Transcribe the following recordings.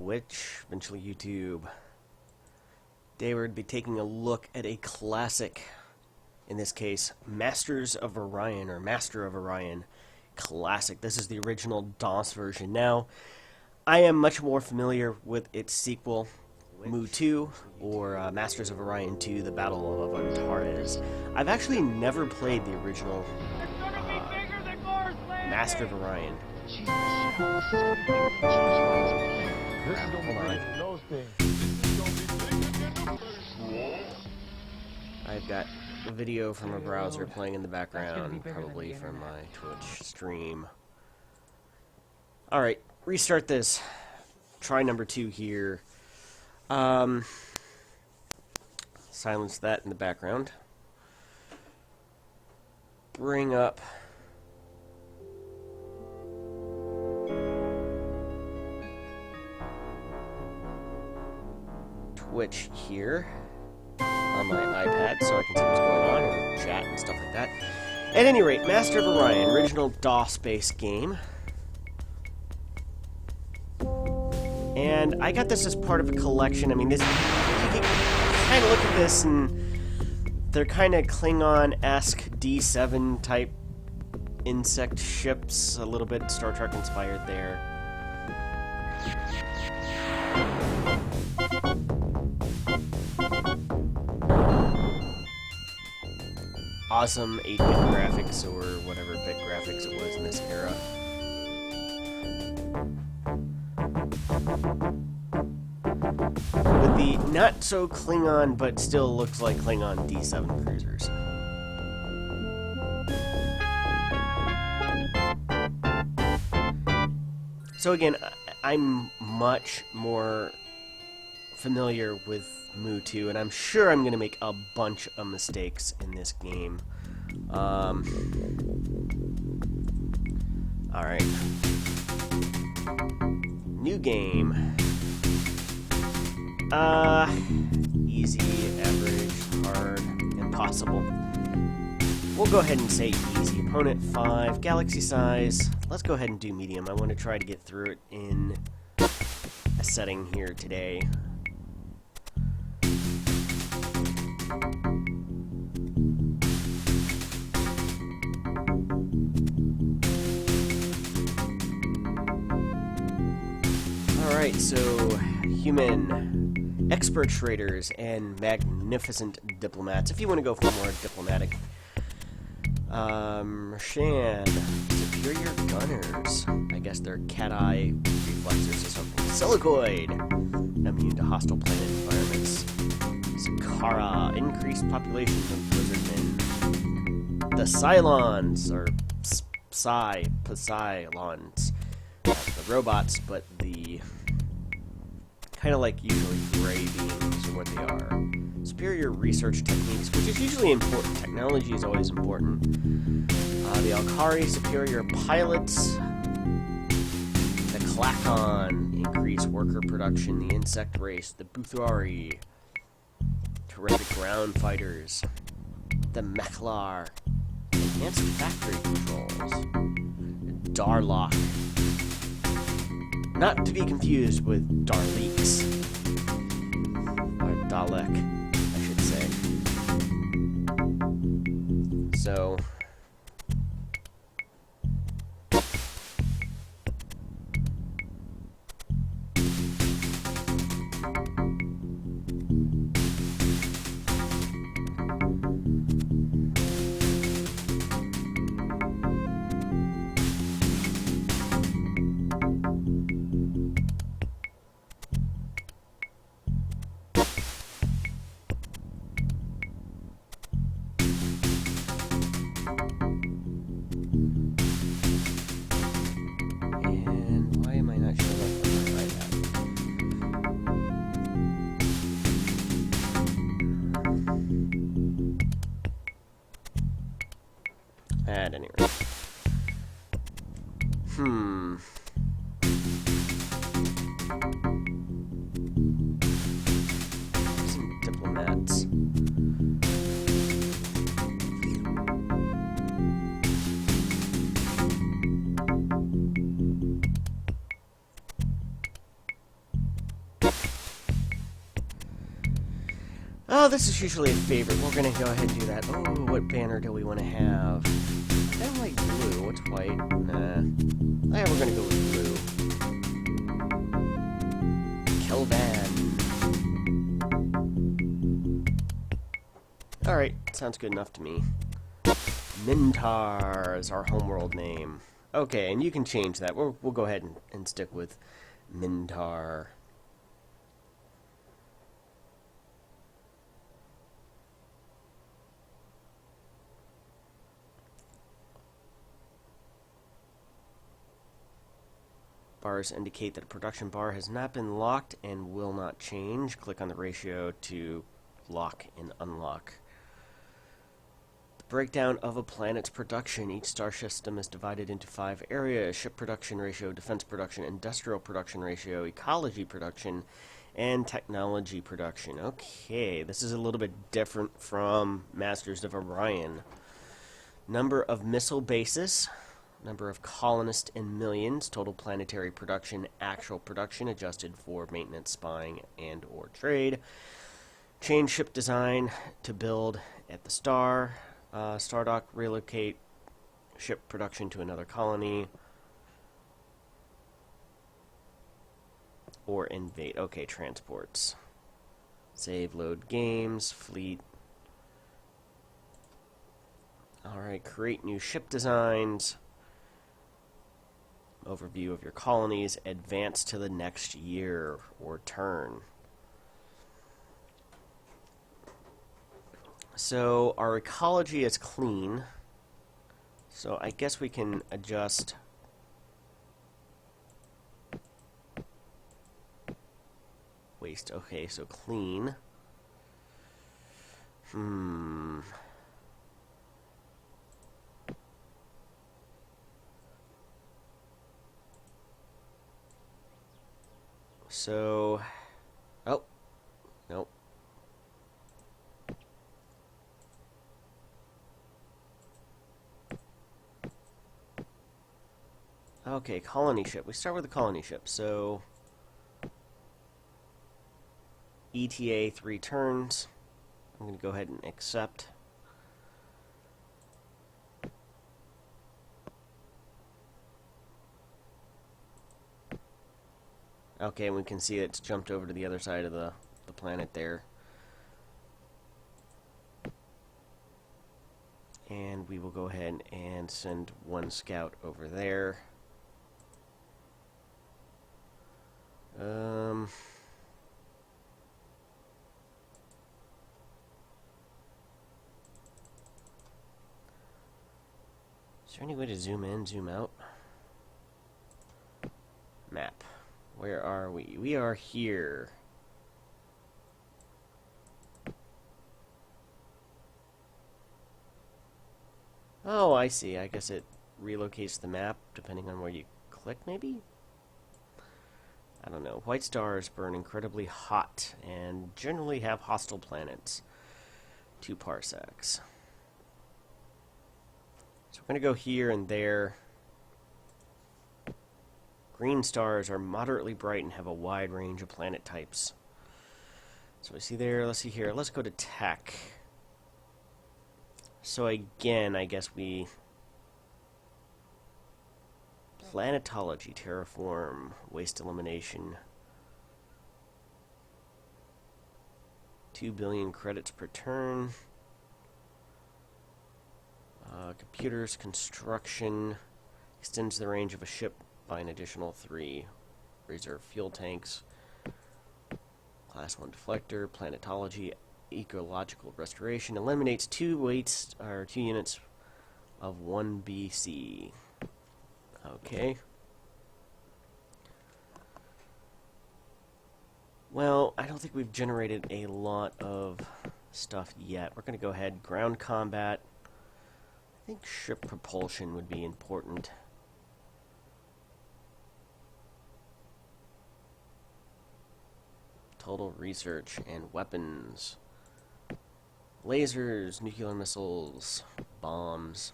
Twitch, eventually YouTube. Today we're going to be taking a look at a classic, in this case, Masters of Orion, or Master of Orion Classic. This is the original DOS version. Now, I am much more familiar with its sequel, Mu 2, or Masters of Orion 2, The Battle of Antares. I've actually never played the original Master of Orion. Hold on. I've got a video from a browser playing in the background, probably from my Twitch stream. Alright, restart this. Try number 2 here. Silence that in the background. Bring up Twitch here on my iPad so I can see what's going on and chat and stuff like that. At any rate, Master of Orion, original DOS-based game. And I got this as part of a collection. I mean, this, you can kind of look at this and they're kind of Klingon-esque D7 type insect ships, a little bit Star Trek inspired there. Awesome 8-bit graphics, or whatever bit graphics it was in this era. With the not so Klingon, but still looks like Klingon D7 cruisers. So again, I'm much more familiar with Mu 2, and I'm sure I'm going to make a bunch of mistakes in this game. Alright. New game. Easy, average, hard, impossible. We'll go ahead and say easy. Opponent 5, galaxy size. Let's go ahead and do medium. I want to try to get through it in a setting here today. Alright, so human, expert traders, and magnificent diplomats. If you want to go for more diplomatic. Shan, superior gunners. I guess they're cat-eye reflexes or something. Silicoid, immune to hostile planet environments. Sakara, increased population of lizardmen. The Cylons, or Psylons. The robots, but the kind of like usually gray beings are what they are. Superior research techniques, which is usually important. Technology is always important. The Alkari, superior pilots. The Klakon, increased worker production. The insect race. The Buthari, terrific ground fighters. The Meklar, enhanced factory controls. Darlock, not to be confused with Darleaks. Or Dalek, I should say. So, Oh, this is usually a favorite. We're gonna go ahead and do that. Oh, what banner do we want to have? I don't like blue. What's white? Nah. Yeah, we're gonna go with blue. Kelvan. Alright, sounds good enough to me. Mintar is our homeworld name. Okay, and you can change that. We'll go ahead and stick with Mintar. Bars indicate that a production bar has not been locked and will not change. Click on the ratio to lock and unlock. The breakdown of a planet's production. Each star system is divided into 5 areas: ship production ratio, defense production, industrial production ratio, ecology production, and technology production. Okay, this is a little bit different from Masters of Orion. Number of missile bases. Number of colonists in millions, total planetary production, actual production adjusted for maintenance, spying, and or trade. Change ship design to build at the star. Star dock, relocate ship production to another colony. Or invade. Okay, transports. Save, load games, fleet. Alright, create new ship designs. Overview of your colonies, advance to the next year or turn. So our ecology is clean, so I guess we can adjust waste. Okay, so clean. So, oh, nope. Okay, colony ship. We start with the colony ship. So, ETA 3 turns. I'm going to go ahead and accept. Okay, and we can see it's jumped over to the other side of the planet there. And we will go ahead and send 1 scout over there. Is there any way to zoom in, zoom out? Map. Where are we? We are here. Oh, I see. I guess it relocates the map depending on where you click, maybe? I don't know. White stars burn incredibly hot and generally have hostile planets. 2 parsecs. So we're going to go here and there. Green stars are moderately bright and have a wide range of planet types. So we see there, let's see here. Let's go to tech. So again, I guess we... Planetology, terraform, waste elimination. 2 billion credits per turn. Computers, construction. Extends the range of a ship by an additional 3. Reserve fuel tanks. Class 1 deflector. Planetology, ecological restoration. Eliminates 2 units of 1 BC. Okay. Well, I don't think we've generated a lot of stuff yet. We're going to go ahead, ground combat. I think ship propulsion would be important. Total research and weapons. Lasers, nuclear missiles, bombs.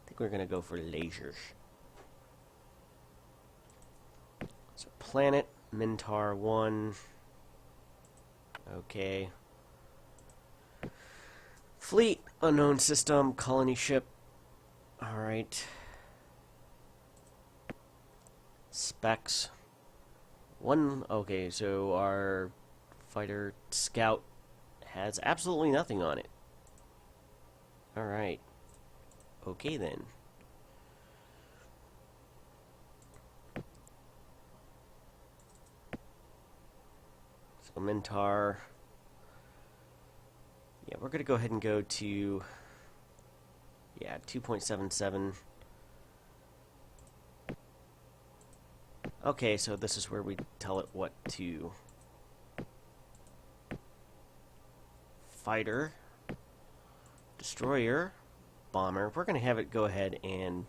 I think we're going to go for lasers. So planet, Mintar 1. Okay. Fleet, unknown system, colony ship. Alright. Specs. Okay, so our fighter scout has absolutely nothing on it. Alright. Okay then. So Mentar. Yeah, we're gonna go ahead and go to 2.77. Okay, so this is where we tell it what to fighter, destroyer, bomber. We're gonna have it go ahead and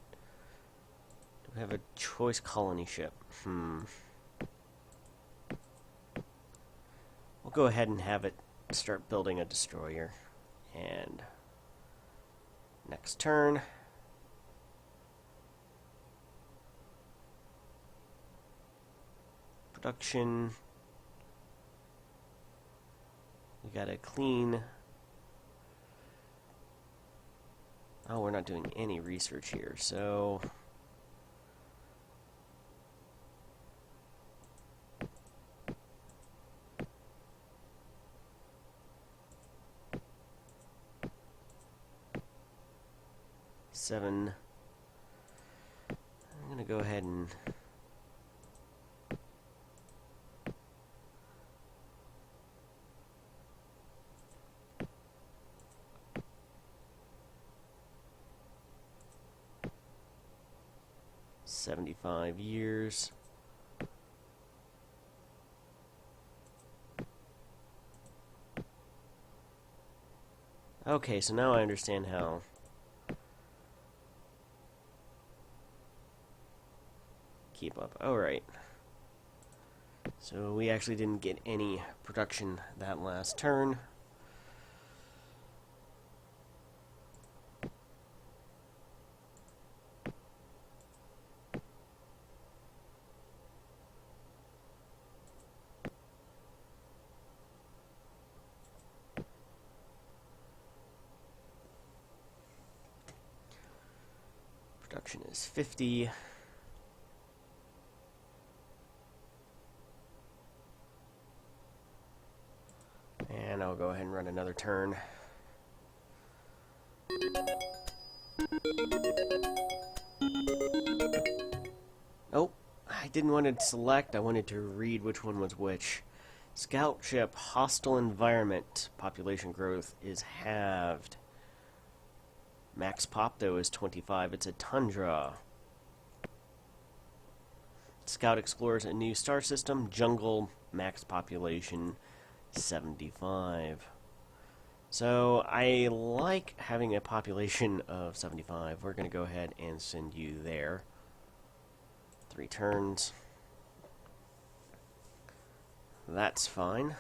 have a choice colony ship. We'll go ahead and have it start building a destroyer. And next turn. Production. We gotta clean. Oh, we're not doing any research here, so seven. I'm gonna go ahead and $75 years. Okay, so now I understand how keep up. Alright. So we actually didn't get any production that last turn. Production is 50. And I'll go ahead and run another turn. Oh, I didn't want to select. I wanted to read which one was which. Scout ship, hostile environment, population growth is halved. Max pop, though, is 25. It's a tundra. Scout explores a new star system, jungle, max population 75. So I like having a population of 75. We're going to go ahead and send you there. 3 turns. That's fine.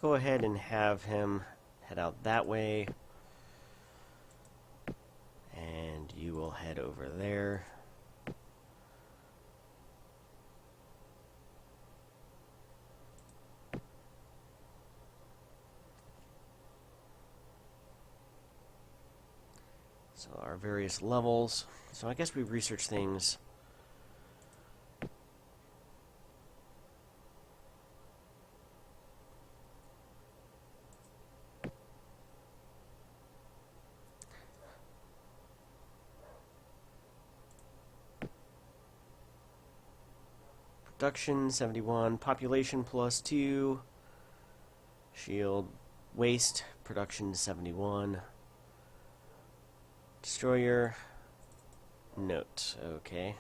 Go ahead and have him head out that way. And you will head over there. So our various levels. So I guess we research things. Production 71, population +2, shield waste, production 71, destroyer, note, okay.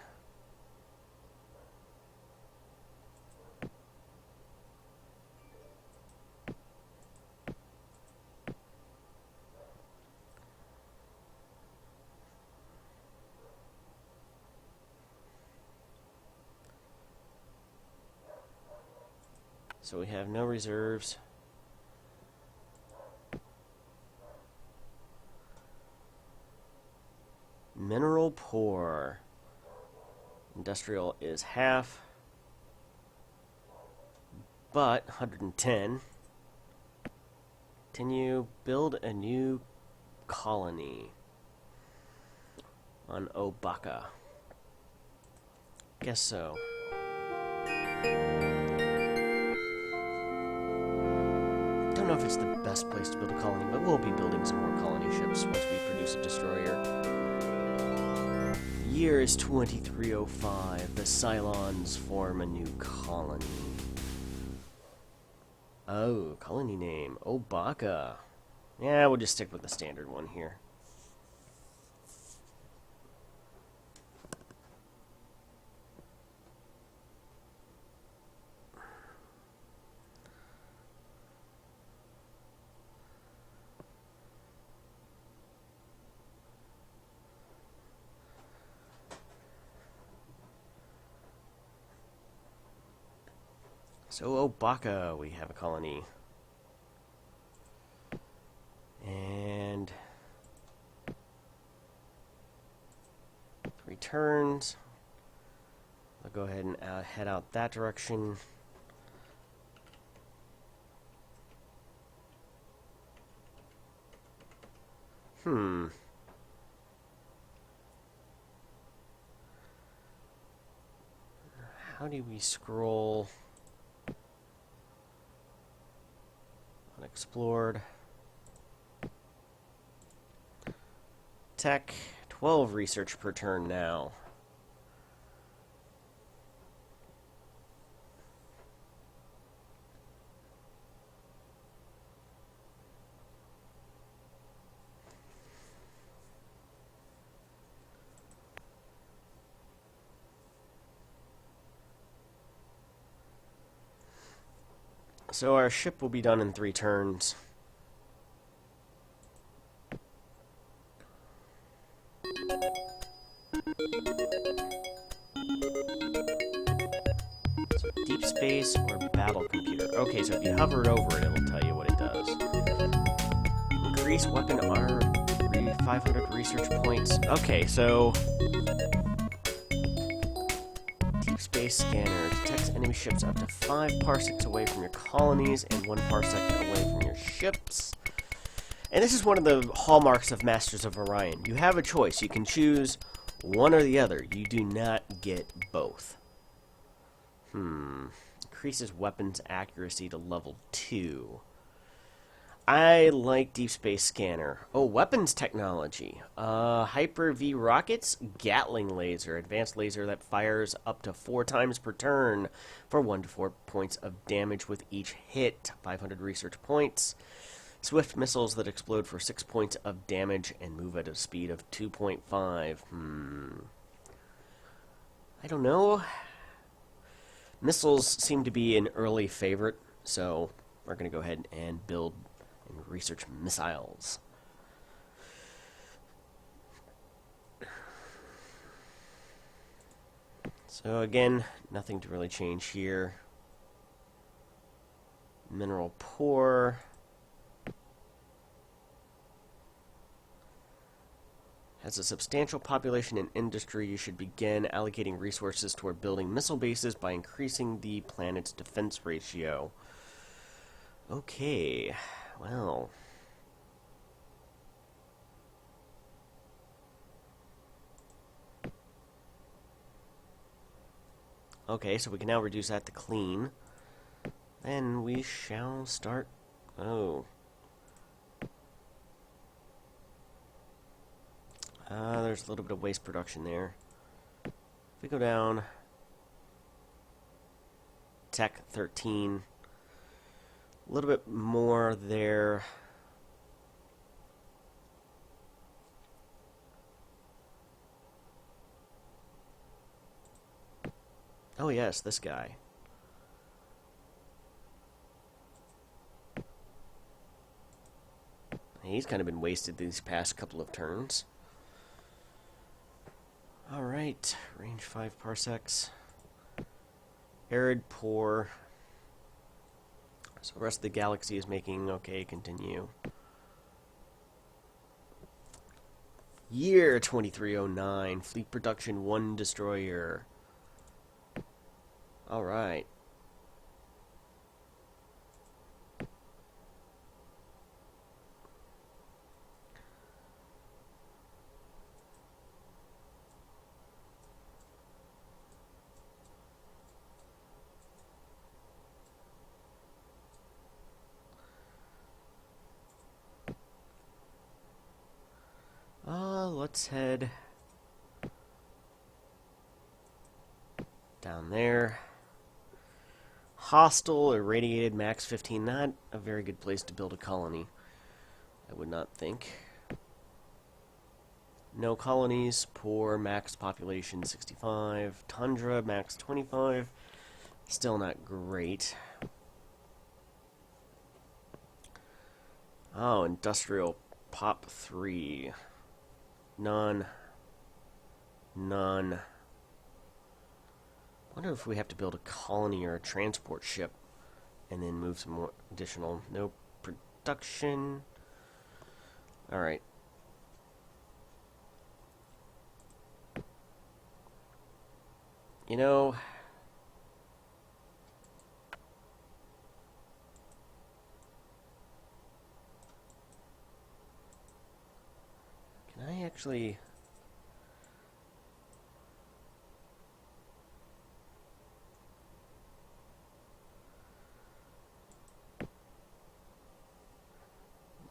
So we have no reserves. Mineral poor. Industrial is half, but 110. Continue, build a new colony on Obaka. Guess so. Don't know if it's the best place to build a colony, but we'll be building some more colony ships once we produce a destroyer. Year is 2305. The Cylons form a new colony. Oh, colony name. Obaka. Yeah, we'll just stick with the standard one here. So, Obaka, we have a colony. And 3 turns. I'll go ahead and head out that direction. How do we scroll? Unexplored. Tech, 12 research per turn now. So our ship will be done in 3 turns. So deep space or battle computer. Okay, so if you hover over it, it'll tell you what it does. Increase weapon armor, 500 research points. Okay, so deep space scanner detects enemy ships up to 5 parsecs away from your colonies and 1 parsec away from your ships. And this is one of the hallmarks of Masters of Orion. You have a choice. You can choose one or the other. You do not get both. Increases weapons accuracy to level 2. I like Deep Space Scanner. Oh, weapons technology. Hyper-V rockets, Gatling laser. Advanced laser that fires up to 4 times per turn for 1 to 4 points of damage with each hit. 500 research points. Swift missiles that explode for 6 points of damage and move at a speed of 2.5. I don't know. Missiles seem to be an early favorite, so we're going to go ahead and build and research missiles. So again, nothing to really change here. Mineral poor. As a substantial population and industry, you should begin allocating resources toward building missile bases by increasing the planet's defense ratio. Okay, well. Okay, so we can now reduce that to clean. Then we shall start... Oh. There's a little bit of waste production there. If we go down... Tech 13. A little bit more there. Oh yes, this guy. He's kind of been wasted these past couple of turns. Alright, range 5 parsecs. Arid, poor. So the rest of the galaxy is making okay, continue. Year 2309, fleet production 1 destroyer. Alright. Let's head down there. Hostile, irradiated, max 15. Not a very good place to build a colony, I would not think. No colonies, poor, max population 65. Tundra, max 25. Still not great. Oh, industrial pop 3. None. None. Wonder if we have to build a colony or a transport ship and then move some more additional. No production. Alright. You know, can I actually...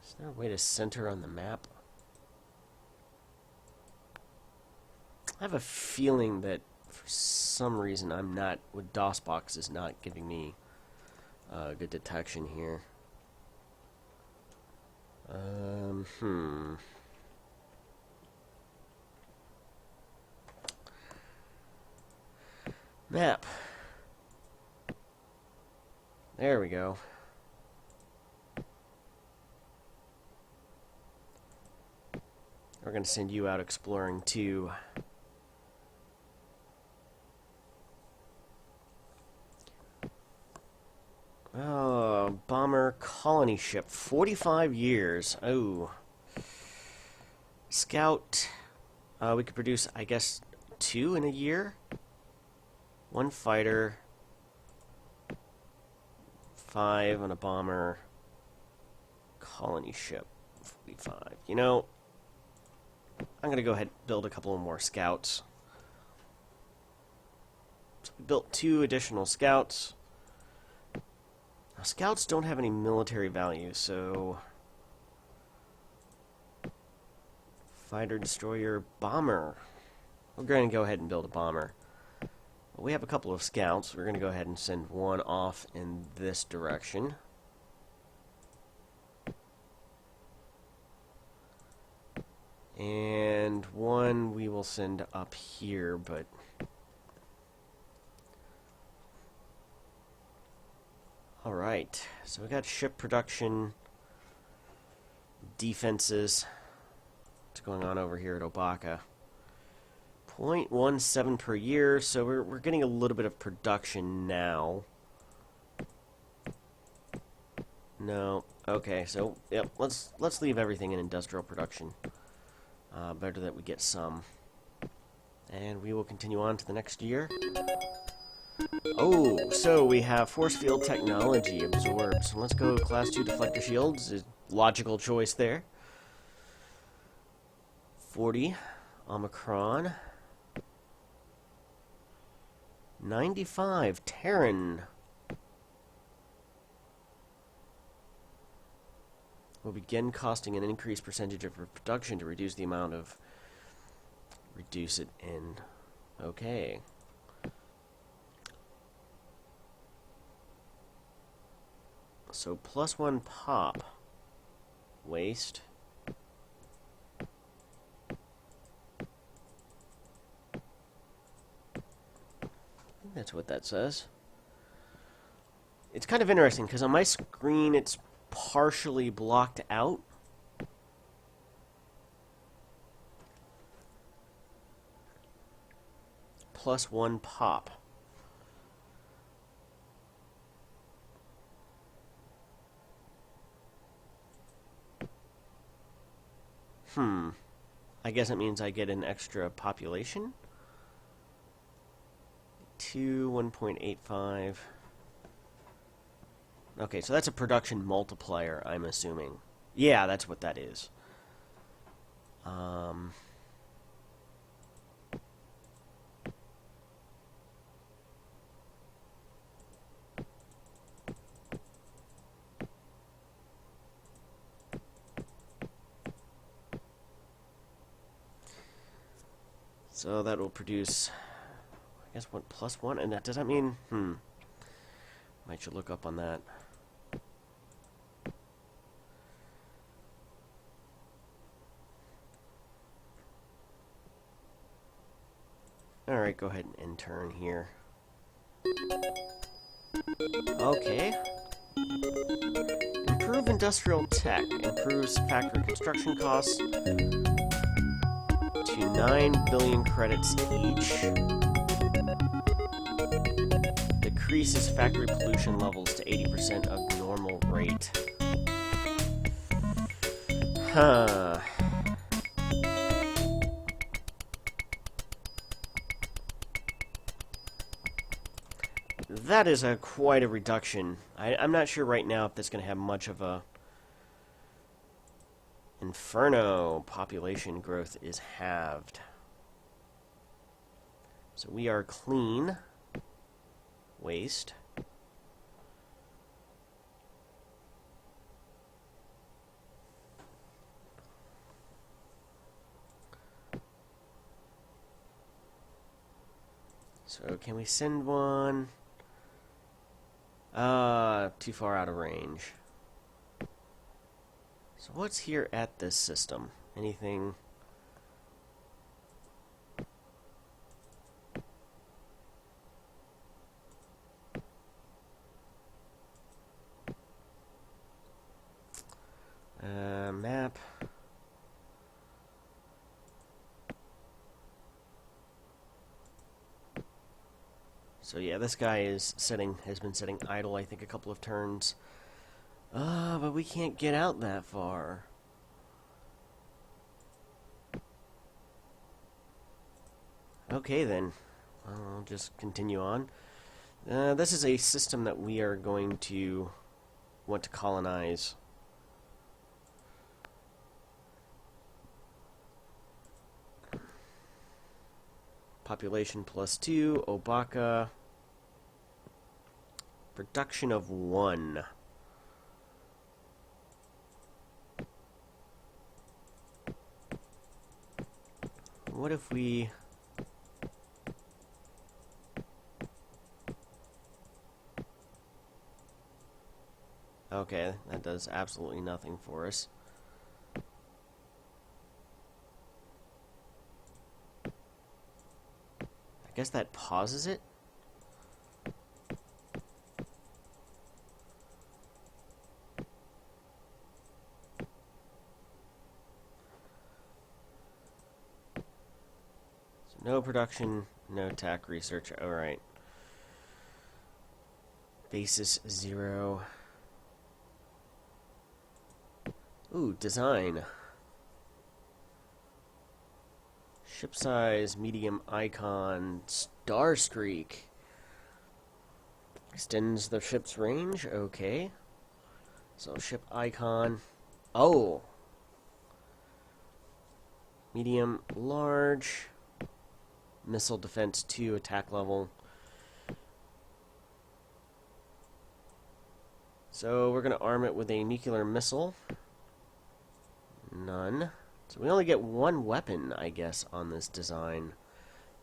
Is there a way to center on the map? I have a feeling that for some reason I'm not, with DOSBox is not giving me good detection here. Map. There we go. We're going to send you out exploring too. Oh, bomber colony ship. 45 years. Oh. Scout. We could produce, I guess, 2 in a year. 1 fighter. 5 on a bomber. Colony ship. 45. You know, I'm going to go ahead and build a couple more scouts. So we built 2 additional scouts. Now, scouts don't have any military value, so... Fighter, destroyer, bomber. We're going to go ahead and build a bomber. Well, we have a couple of scouts. We're going to go ahead and send one off in this direction. And one we will send up here, but... Alright, so we got ship production, defenses. What's going on over here at Obaka? 0.17 per year, so we're getting a little bit of production now. No, okay, so yep, let's leave everything in industrial production. Better that we get some. And we will continue on to the next year. Oh, so we have force field technology absorbed. So let's go class 2 deflector shields. Is logical choice there. 40 Omicron. 95 Terran. Will begin costing an increased percentage of production to reduce the amount of... Reduce it in... Okay. So +1 pop. Waste. I think that's what that says. It's kind of interesting because on my screen it's partially blocked out. +1 pop. I guess it means I get an extra population? 1.82, 1.85. Okay, so that's a production multiplier, I'm assuming. Yeah, that's what that is. So that will produce, I guess, what, +1? And that, does that mean, might should look up on that. Alright, go ahead and intern here. Okay. Improve industrial tech. Improves factory construction costs to 9 billion credits each. Decreases factory pollution levels to 80% of normal rate. Huh. That is quite a reduction. I'm not sure right now if that's going to have much of a... Inferno. Population growth is halved. So we are clean. Waste. So can we send one? Too far out of range. So what's here at this system? Anything? Map. So yeah, this guy has been sitting idle, I think, a couple of turns. But we can't get out that far. Okay then, I'll just continue on. This is a system that we are going to want to colonize. Population +2, Obaka. Production of 1. What if we... Okay, that does absolutely nothing for us. I guess that pauses it? So no production, no tech research. Alright. Basis 0. Ooh, design. Ship size, medium icon, star streak. Extends the ship's range, okay. So ship icon. Oh! Medium, large. Missile defense 2, attack level. So we're going to arm it with a nuclear missile. None. So we only get one weapon, I guess, on this design.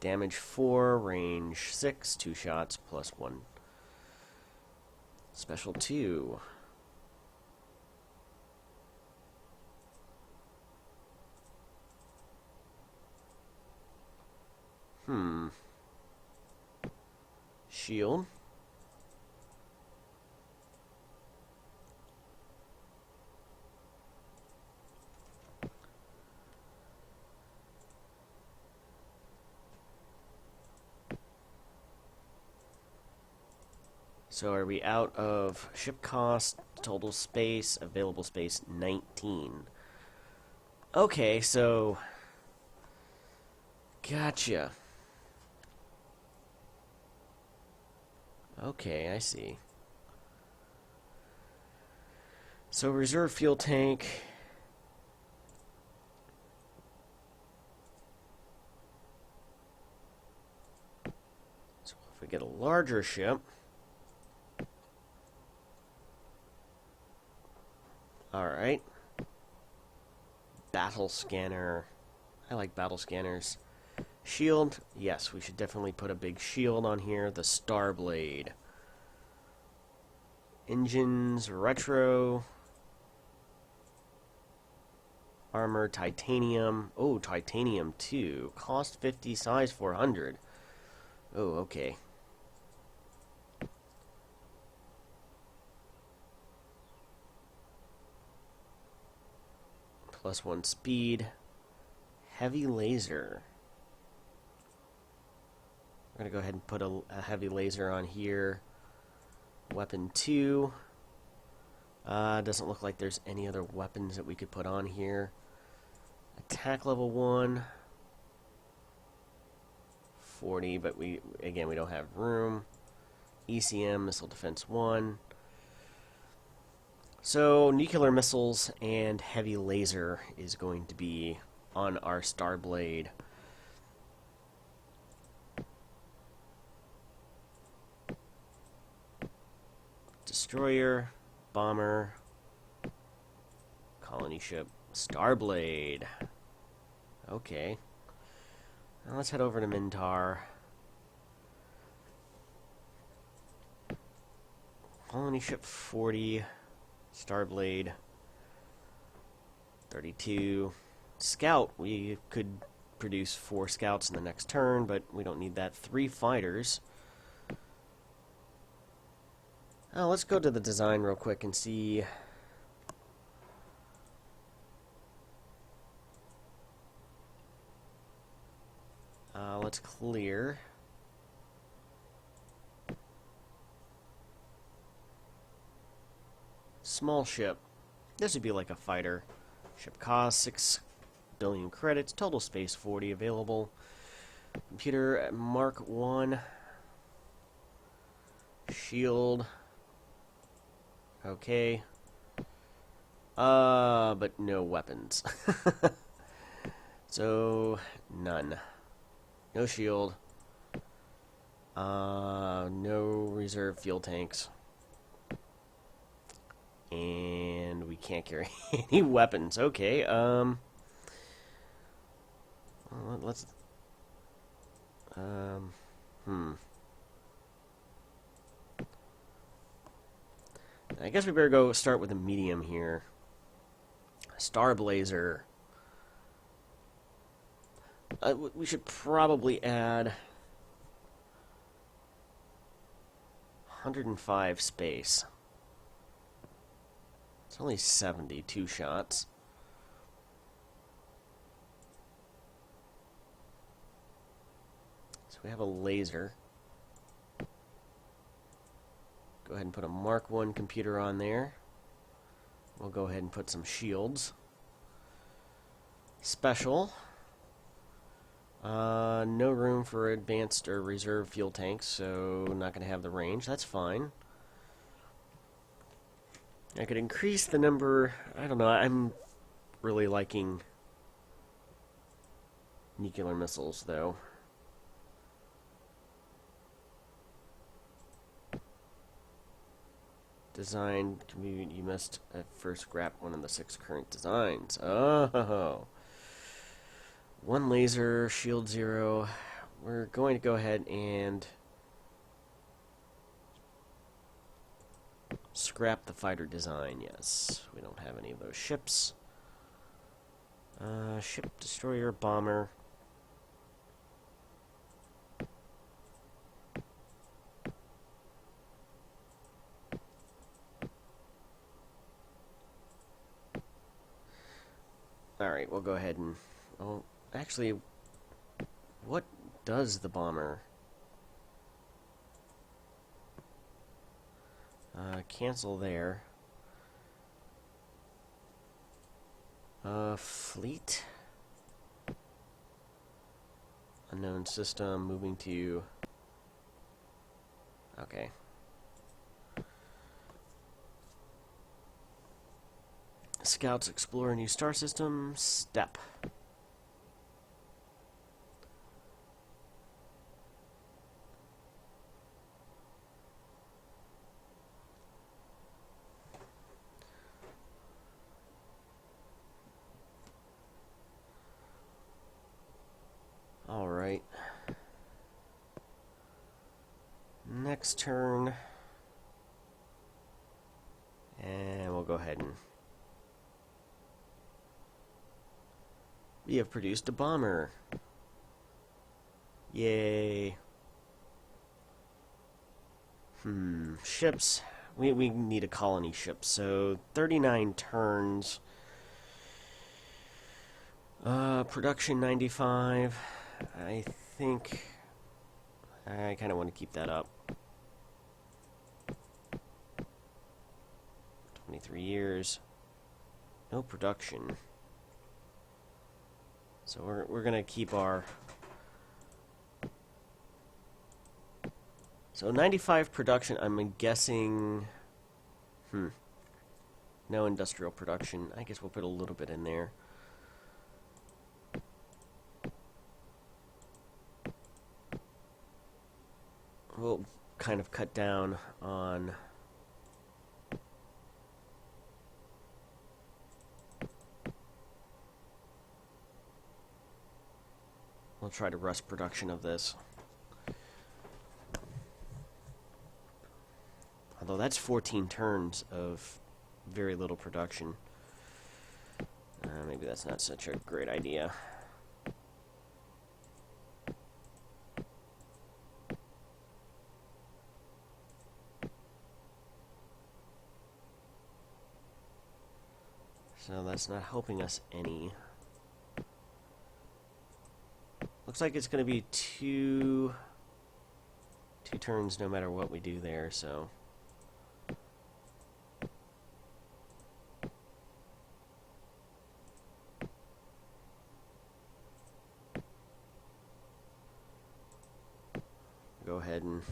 Damage 4, range 6, 2 shots, +1. Special 2. Shield. So are we out of ship cost, total space, available space 19. Okay, so gotcha. Okay, I see. So reserve fuel tank. So if we get a larger ship. Alright. Battle scanner. I like battle scanners. Shield. Yes, we should definitely put a big shield on here. The Starblade. Engines. Retro. Armor. Titanium. Oh, titanium too. Cost 50, size 400. Oh, okay. +1 speed. Heavy laser. We're going to go ahead and put a heavy laser on here. Weapon 2. Doesn't look like there's any other weapons that we could put on here. Attack level 1. 40, but we don't have room. ECM, missile defense 1. So, nuclear missiles and heavy laser is going to be on our Starblade. Destroyer, bomber, colony ship, Starblade. Okay. Now let's head over to Mintar. Colony ship 40, Starblade 32. Scout, we could produce 4 scouts in the next turn, but we don't need that. 3 fighters. Let's go to the design real quick and see. Let's clear. Small ship. This would be like a fighter. Ship cost 6 billion credits. Total space 40 available. Computer Mark 1. Shield. Okay. But no weapons. So, none. No shield. No reserve fuel tanks. And we can't carry any weapons. Okay, let's... I guess we better go start with a medium here. Starblazer. We should probably add 105 space. It's only 72 shots. So we have a laser. Go ahead and put a Mark 1 computer on there. We'll go ahead and put some shields. Special. No room for advanced or reserve fuel tanks, so not going to have the range. That's fine. I could increase the number. I don't know. I'm really liking nuclear missiles, though. Design. You must at first scrap one of the 6 current designs. Oh. 1 laser, shield 0. We're going to go ahead and scrap the fighter design. Yes, we don't have any of those ships. Ship, destroyer, bomber. Alright, we'll go ahead and... Oh, actually, what does the bomber? Cancel there. Fleet. Unknown system, moving to... Okay. Scouts explore a new star system. Step. Alright. Next turn. And we'll go ahead and... We have produced a bomber. Yay. Ships. We need a colony ship. So 39 turns. Production 95. I think I kind of want to keep that up. 23 years. No production. So we're gonna keep our... So 95 production, I'm guessing... No industrial production. I guess we'll put a little bit in there. We'll kind of cut down on... We'll try to rush production of this. Although that's 14 turns of very little production. Maybe that's not such a great idea. So that's not helping us any. Looks like it's going to be two turns no matter what we do there, so... Go ahead and...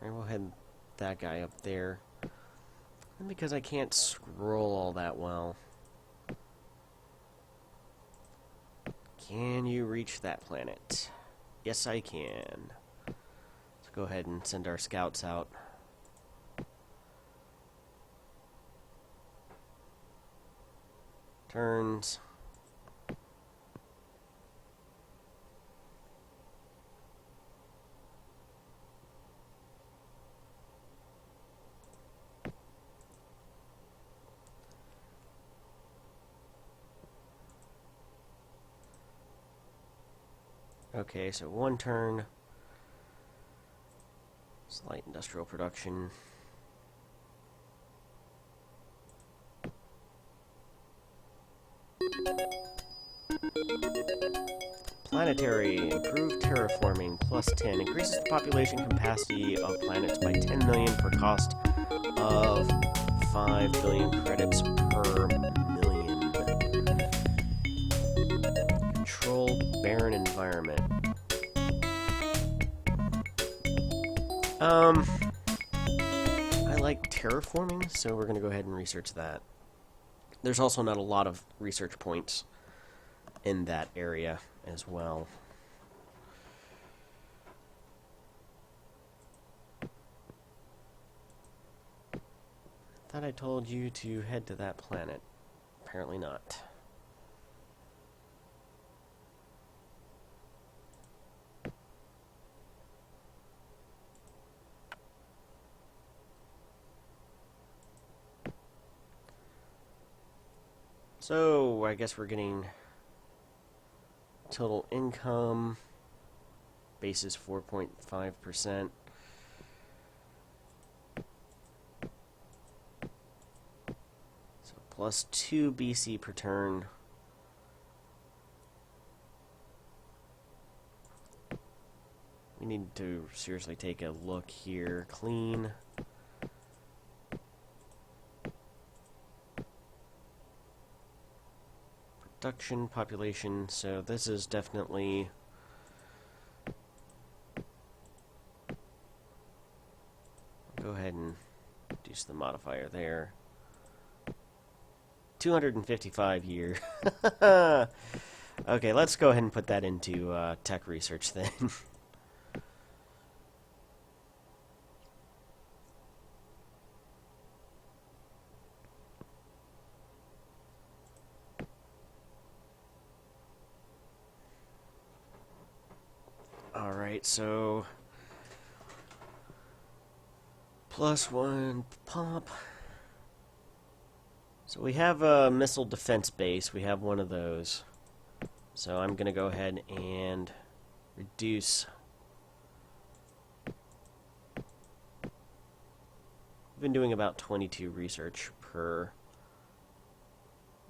We'll head that guy up there. And because I can't scroll all that well. Can you reach that planet? Yes, I can. Let's go ahead and send our scouts out. Turns. Okay, so one turn. Slight industrial production. Planetary, improved terraforming, plus 10. Increases the population capacity of planets by 10 million for cost of 5 billion credits per million. Controlled barren environment. I like terraforming, so we're going to go ahead and research that. There's also not a lot of research points in that area as well. Thought I told you to head to that planet. Apparently not. So, I guess we're getting total income, base is 4.5%. So, plus 2 BC per turn. We need to seriously take a look here. Clean. Production, population, so this is definitely go ahead and reduce the modifier there. 255 years. Okay, let's go ahead and put that into tech research then. Alright, so +1 pop. So we have a missile defense base. We have one of those. So I'm going to go ahead and reduce. We've been doing about 22 research per.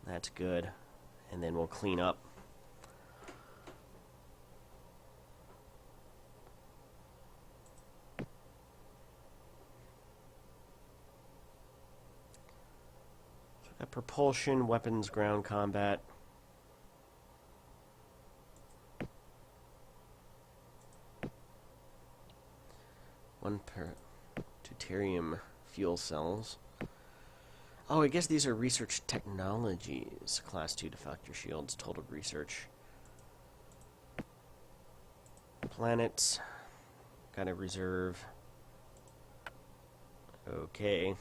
That's good. And then we'll clean up. Propulsion, weapons, ground combat. One per deuterium fuel cells. Oh, I guess these are research technologies. Class 2 deflector shields, total research. Planets. Got a reserve. Okay.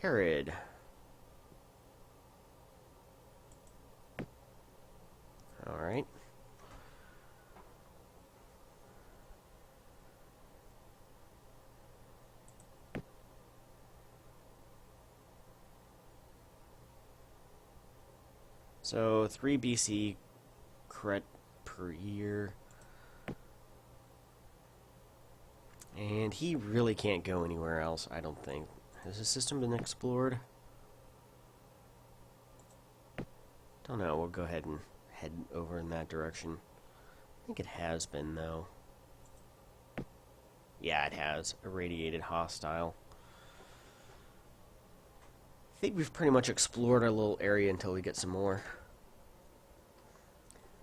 Herod. Alright. So 3 BC credit per year. And he really can't go anywhere else, I don't think. Has the system been explored? Don't know. We'll go ahead and head over in that direction. I think it has been, though. Yeah, it has. Irradiated hostile. I think we've pretty much explored our little area until we get some more.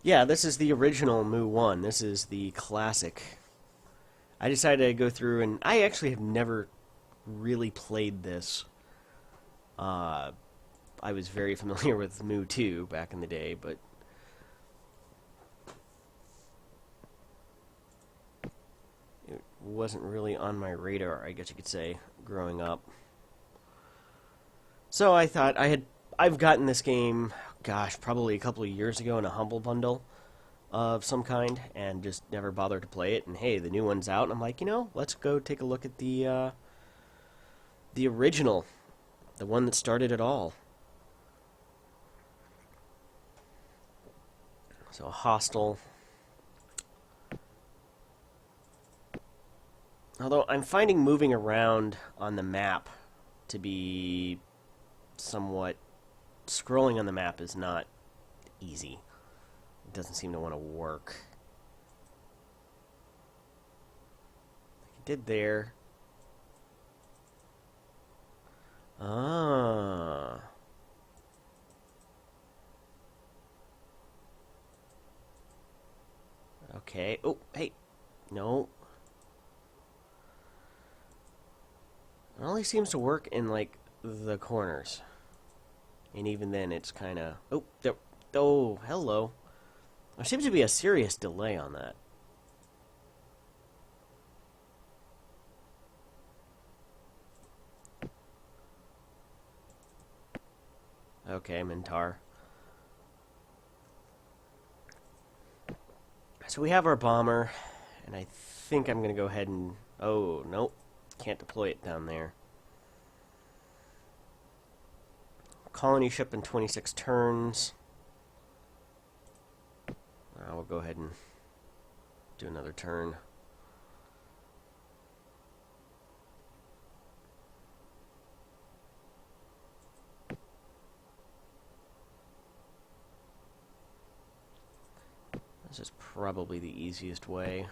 Yeah, this is the original Mu 1. This is the classic. I decided to go through, and I actually have never really played this. I was very familiar with Mu 2 back in the day, but it wasn't really on my radar, I guess you could say, growing up. So I thought I've gotten this game, gosh, probably a couple of years ago in a Humble Bundle of some kind, and just never bothered to play it. And hey, the new one's out, and I'm like, you know, let's go take a look at the original, the one that started it all. So hostile. Although I'm finding moving around on the map to be somewhat... Scrolling on the map is not easy. It doesn't seem to want to work. Like it did there. Ah. Okay. Oh, hey. No. It only seems to work in, like, the corners. And even then, it's kind of... Oh, there... Oh, hello. There seems to be a serious delay on that. Okay, Mintar. So we have our bomber, and I think I'm going to go ahead and... Oh, nope. Can't deploy it down there. Colony ship in 26 turns. We'll go ahead and do another turn. This is probably the easiest way.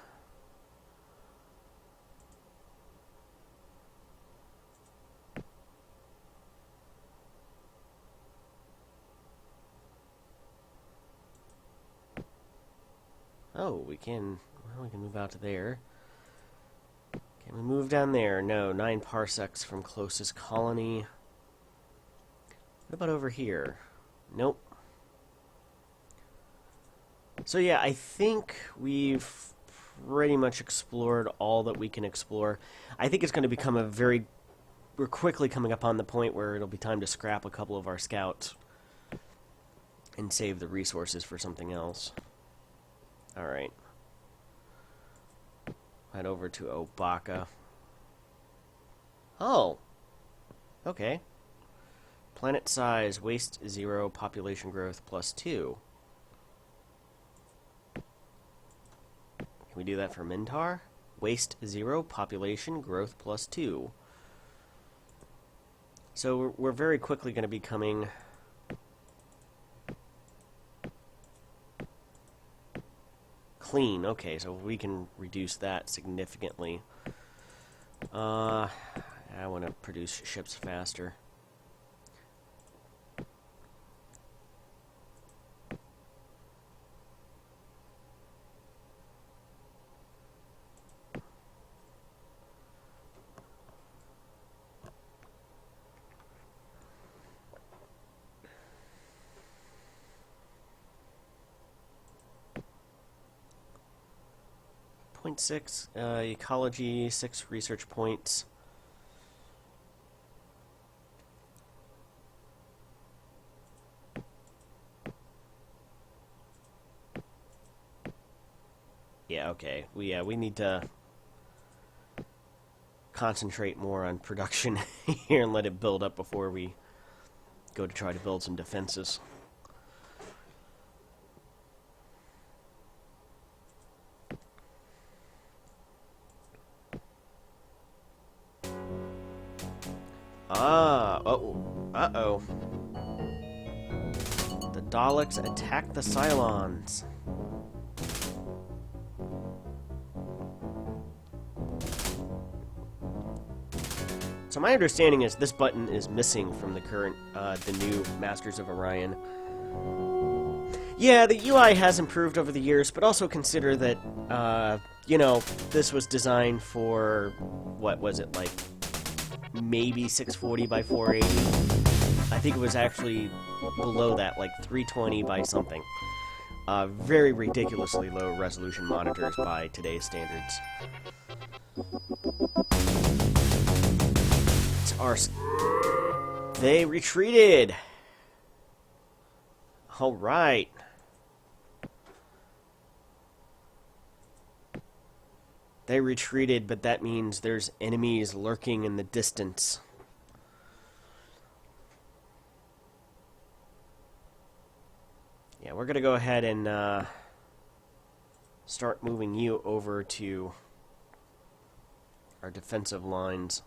Oh, we can... Well, we can move out to there. Can we move down there? No, 9 parsecs from closest colony. What about over here? Nope. So yeah, I think we've pretty much explored all that we can explore. I think it's going to become a very... We're quickly coming up on the point where it'll be time to scrap a couple of our scouts and save the resources for something else. Alright. Head over to Obaka. Oh! Okay. Planet size, waste 0, population growth +2. Can we do that for Mintar? Waste 0, population growth +2. So we're very quickly going to be coming... Clean, okay, so we can reduce that significantly. I want to produce ships faster. Point 6, ecology, 6 research points. Yeah, okay. We need to concentrate more on production here and let it build up before we go to try to build some defenses. Uh-oh. The Daleks attack the Cylons. So my understanding is this button is missing from the current, the new Masters of Orion. Yeah, the UI has improved over the years, but also consider that, you know, this was designed for, what was it, like, maybe 640 by 480. I think it was actually below that, like 320 by something. Very ridiculously low resolution monitors by today's standards. They retreated! Alright. They retreated, but that means there's enemies lurking in the distance. Yeah, we're gonna go ahead and start moving you over to our defensive lines.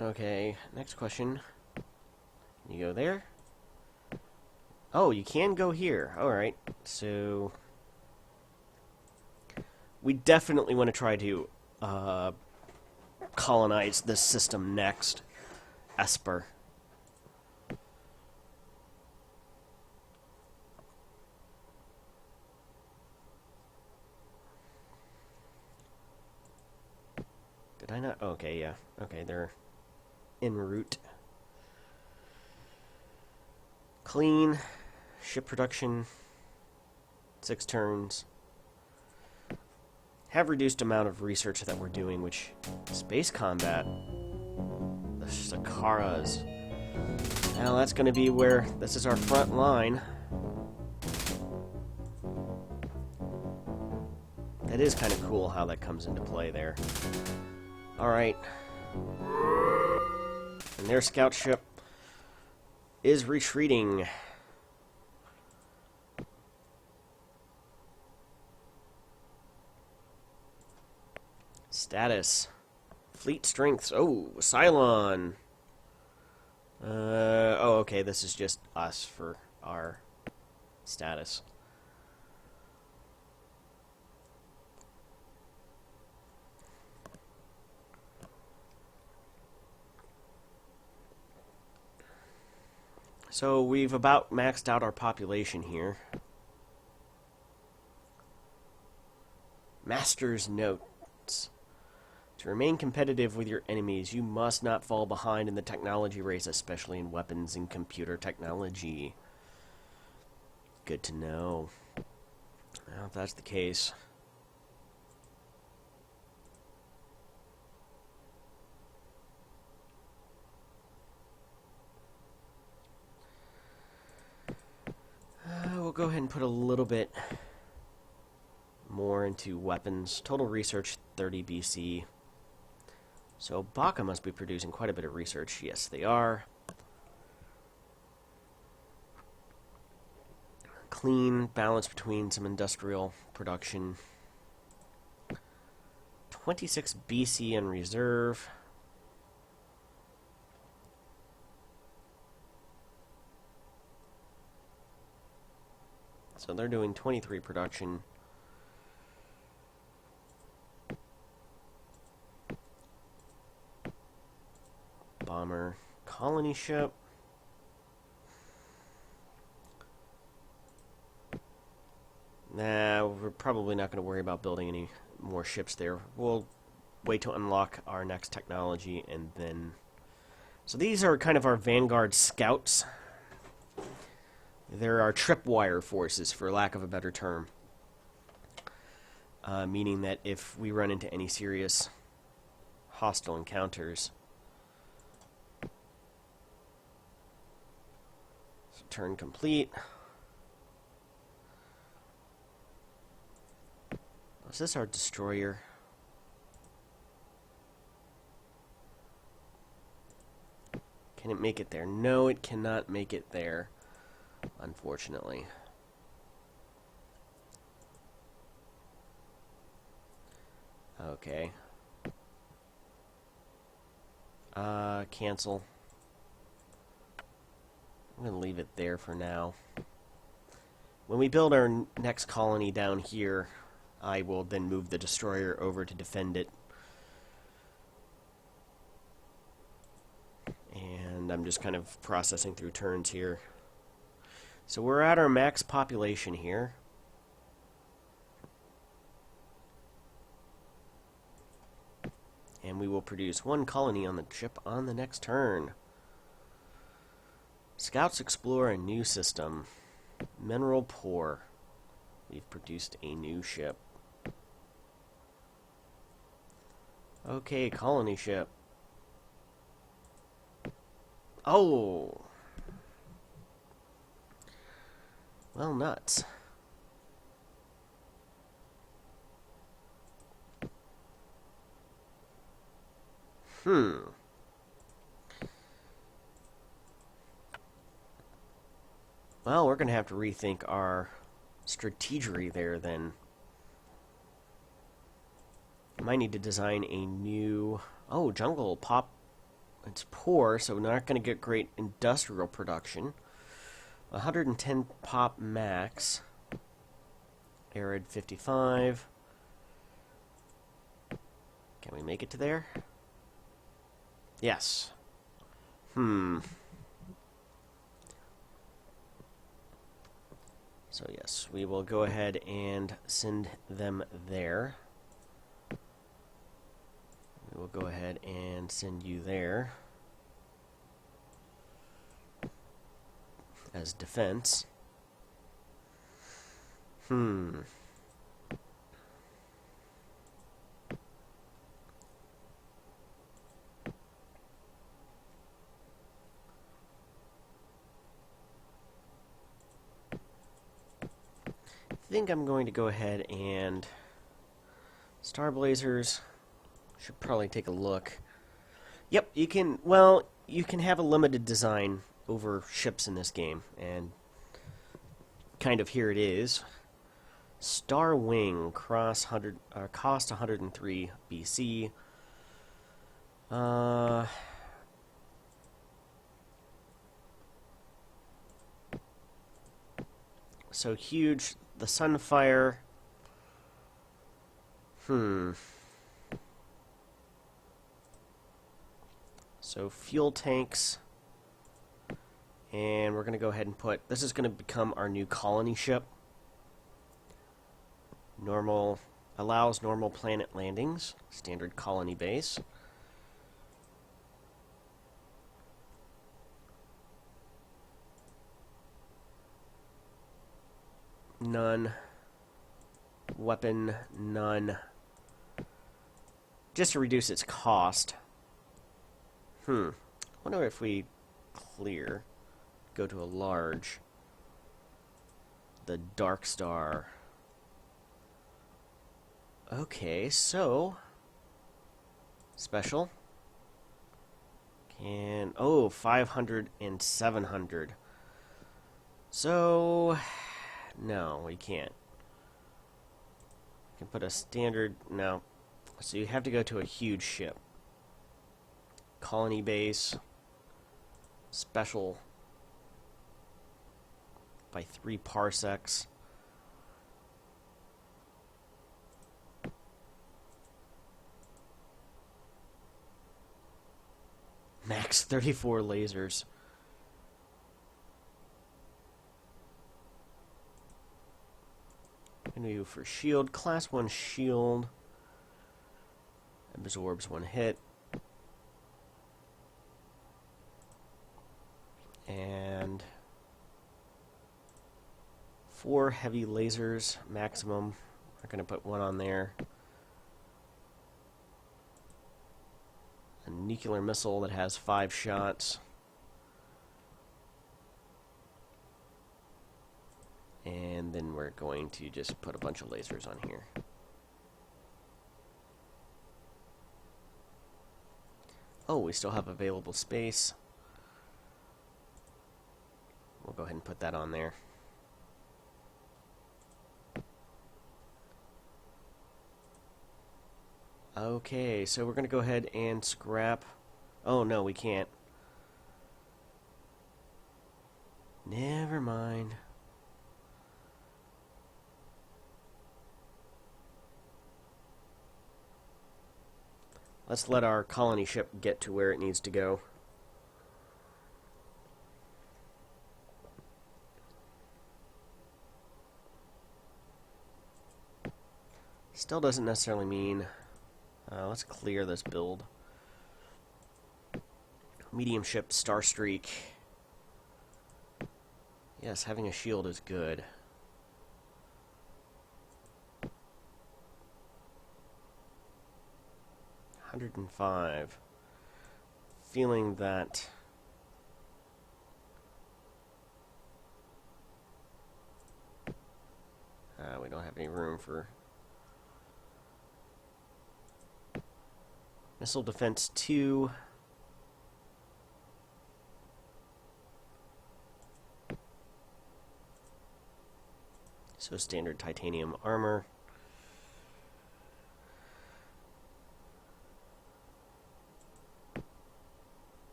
Okay, next question. Can you go there? Oh, you can go here. Alright, so... we definitely want to try to colonize this system next. Esper. Did I not? Okay, yeah. Okay, they're en route. Clean. Ship production. 6 turns. Have reduced amount of research that we're doing, which... Space combat. The Sakaras. Well, that's going to be where... This is our front line. That is kind of cool how that comes into play there. Alright. And their scout ship is retreating. Status. Fleet strengths. Oh, Cylon. Oh, okay, this is just us for our status. So we've about maxed out our population here. Master's notes. To remain competitive with your enemies, you must not fall behind in the technology race, especially in weapons and computer technology. Good to know. Well, if that's the case... we'll go ahead and put a little bit more into weapons. Total research 30 BC. So Baka must be producing quite a bit of research. Yes, they are. Clean balance between some industrial production. 26 BC in reserve. So they're doing 23 production. Bomber. Colony ship. Nah, we're probably not going to worry about building any more ships there. We'll wait to unlock our next technology and then... So these are kind of our vanguard scouts. They're our tripwire forces, for lack of a better term. Meaning that if we run into any serious hostile encounters... So turn complete. Is this our destroyer? Can it make it there? No, it cannot make it there, unfortunately. Okay. Cancel. I'm going to leave it there for now. When we build our next colony down here, I will then move the destroyer over to defend it. And I'm just kind of processing through turns here. So we're at our max population here. And we will produce one colony on the ship on the next turn. Scouts explore a new system. Mineral poor. We've produced a new ship. Okay, colony ship. Oh! Well, nuts. Well, we're going to have to rethink our strategery there, then. Might need to design a new... Oh, jungle pop. It's poor, so we're not going to get great industrial production. 110 pop max. Arid 55. Can we make it to there? Yes. So yes, we will go ahead and send them there. We will go ahead and send you there as defense. I think I'm going to go ahead and Star Blazers. Should probably take a look. Yep, you can, well, you can have a limited design over ships in this game, and kind of here it is. Star Wing, cost 103 BC. So huge. The Sunfire. So fuel tanks And we're going to go ahead and put, this is going to become our new colony ship. Normal, allows normal planet landings, standard colony base. None. Weapon, none. Just to reduce its cost. Wonder if we clear, go to a large. The Dark Star. Okay, so special. Can 500 and 700. So no, we can't. We can put a standard, no. So you have to go to a huge ship. Colony base. Special. By 3 parsecs. Max 34 lasers. Menu for shield. Class 1 shield. Absorbs 1 hit. And 4 heavy lasers maximum. We're going to put 1 on there. A nuclear missile that has 5 shots. And then we're going to just put a bunch of lasers on here. Oh, we still have available space. We'll go ahead and put that on there. Okay, so we're going to go ahead and scrap. Oh, no, we can't. Never mind. Let's let our colony ship get to where it needs to go. Still doesn't necessarily mean... let's clear this build. Medium ship, Starstreak. Yes, having a shield is good. $105. Feeling that we don't have any room for missile defense 2. So standard titanium armor.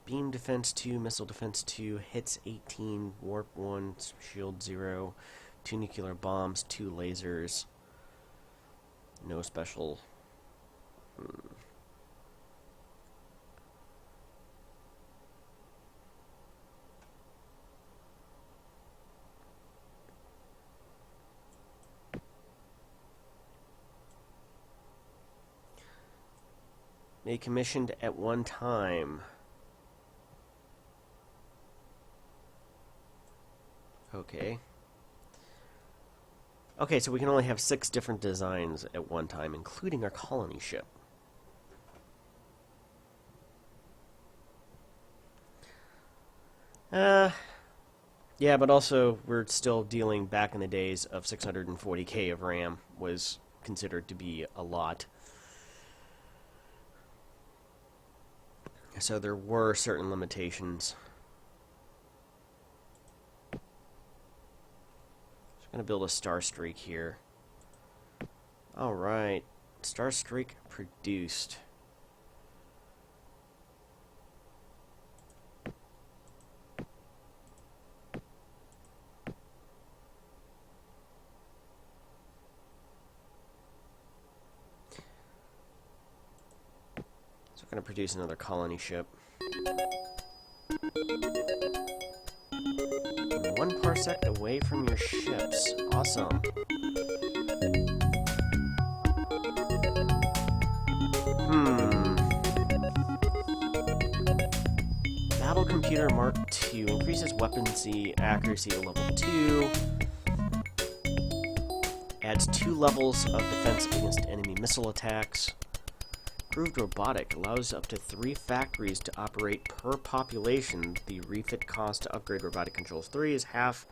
Beam defense 2, missile defense 2, hits 18, warp 1, shield 0, 2 nuclear bombs, 2 lasers. No special. May commissioned at one time. Okay. Okay, so we can only have 6 different designs at one time, including our colony ship. Yeah, but also we're still dealing back in the days of 640K of RAM was considered to be a lot. So there were certain limitations. I'm going to build a Starstreak here. Alright. Starstreak produced. So going to produce another colony ship. 1 parsec away from your ships. Awesome. Battle Computer Mark II increases weaponry accuracy to level 2. Adds 2 levels of defense against enemy missile attacks. Improved robotic allows up to 3 factories to operate per population. The refit cost to upgrade robotic controls 3 is half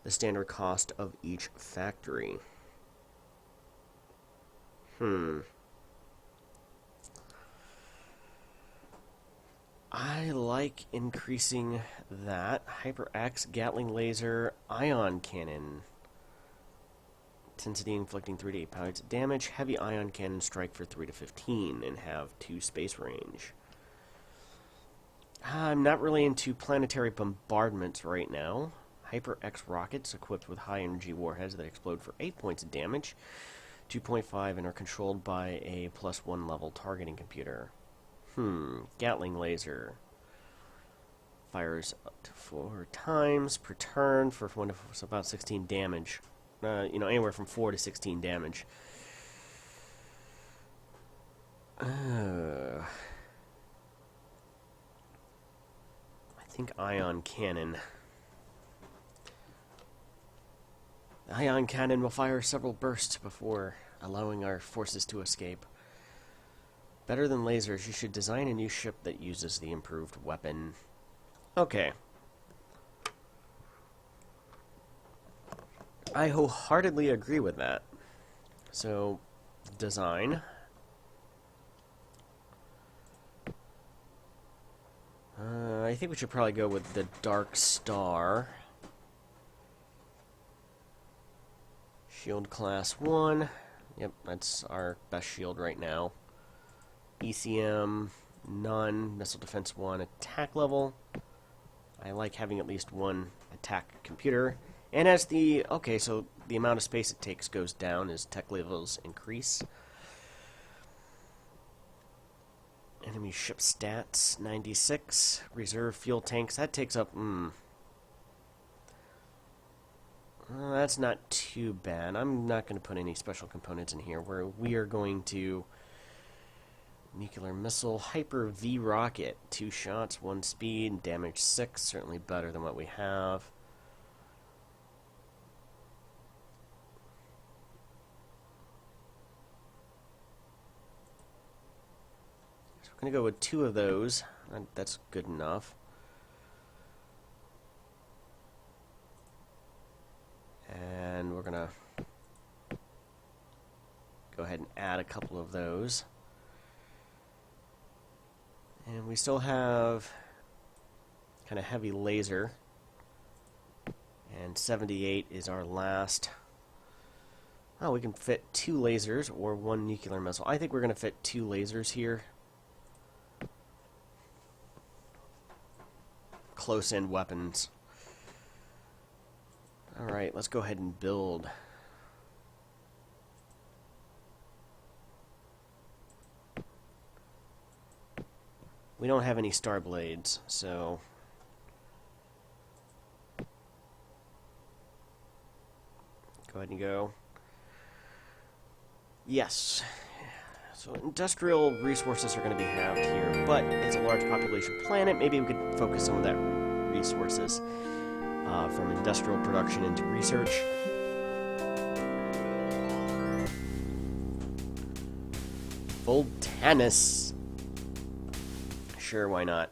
the standard cost of each factory. I like increasing that. Hyper-X, Gatling Laser, Ion Cannon. Intensity inflicting 3 to 8 points of damage. Heavy Ion Cannon strike for 3 to 15 and have 2 space range. I'm not really into planetary bombardments right now. Hyper-X rockets equipped with high-energy warheads that explode for 8 points of damage. 2.5 and are controlled by a +1 level targeting computer. Gatling Laser. Fires up to 4 times per turn for about 16 damage. Anywhere from 4 to 16 damage. I think Ion Cannon. The Ion Cannon will fire several bursts before allowing our forces to escape. Better than lasers, you should design a new ship that uses the improved weapon. Okay. I wholeheartedly agree with that. So, design. I think we should probably go with the Dark Star. Shield class 1. Yep, that's our best shield right now. ECM, none. Missile defense 1. Attack level. I like having at least 1 attack computer. And as the... Okay, so the amount of space it takes goes down as tech levels increase. Enemy ship stats, 96. Reserve fuel tanks, that takes up... that's not too bad. I'm not going to put any special components in here. We are going to... Nuclear missile, Hyper V rocket. 2 shots, 1 speed, damage 6. Certainly better than what we have. So we're going to go with 2 of those. That's good enough. And we're going to go ahead and add a couple of those. And we still have kind of heavy laser. And 78 is our last. Oh, we can fit 2 lasers or 1 nuclear missile. I think we're going to fit 2 lasers here. Close-in weapons. Alright, let's go ahead and build. We don't have any star blades, so... Go ahead and go. Yes. So industrial resources are going to be halved here, but it's a large population planet. Maybe we could focus some of that resources from industrial production into research. Voltanus. Sure, why not?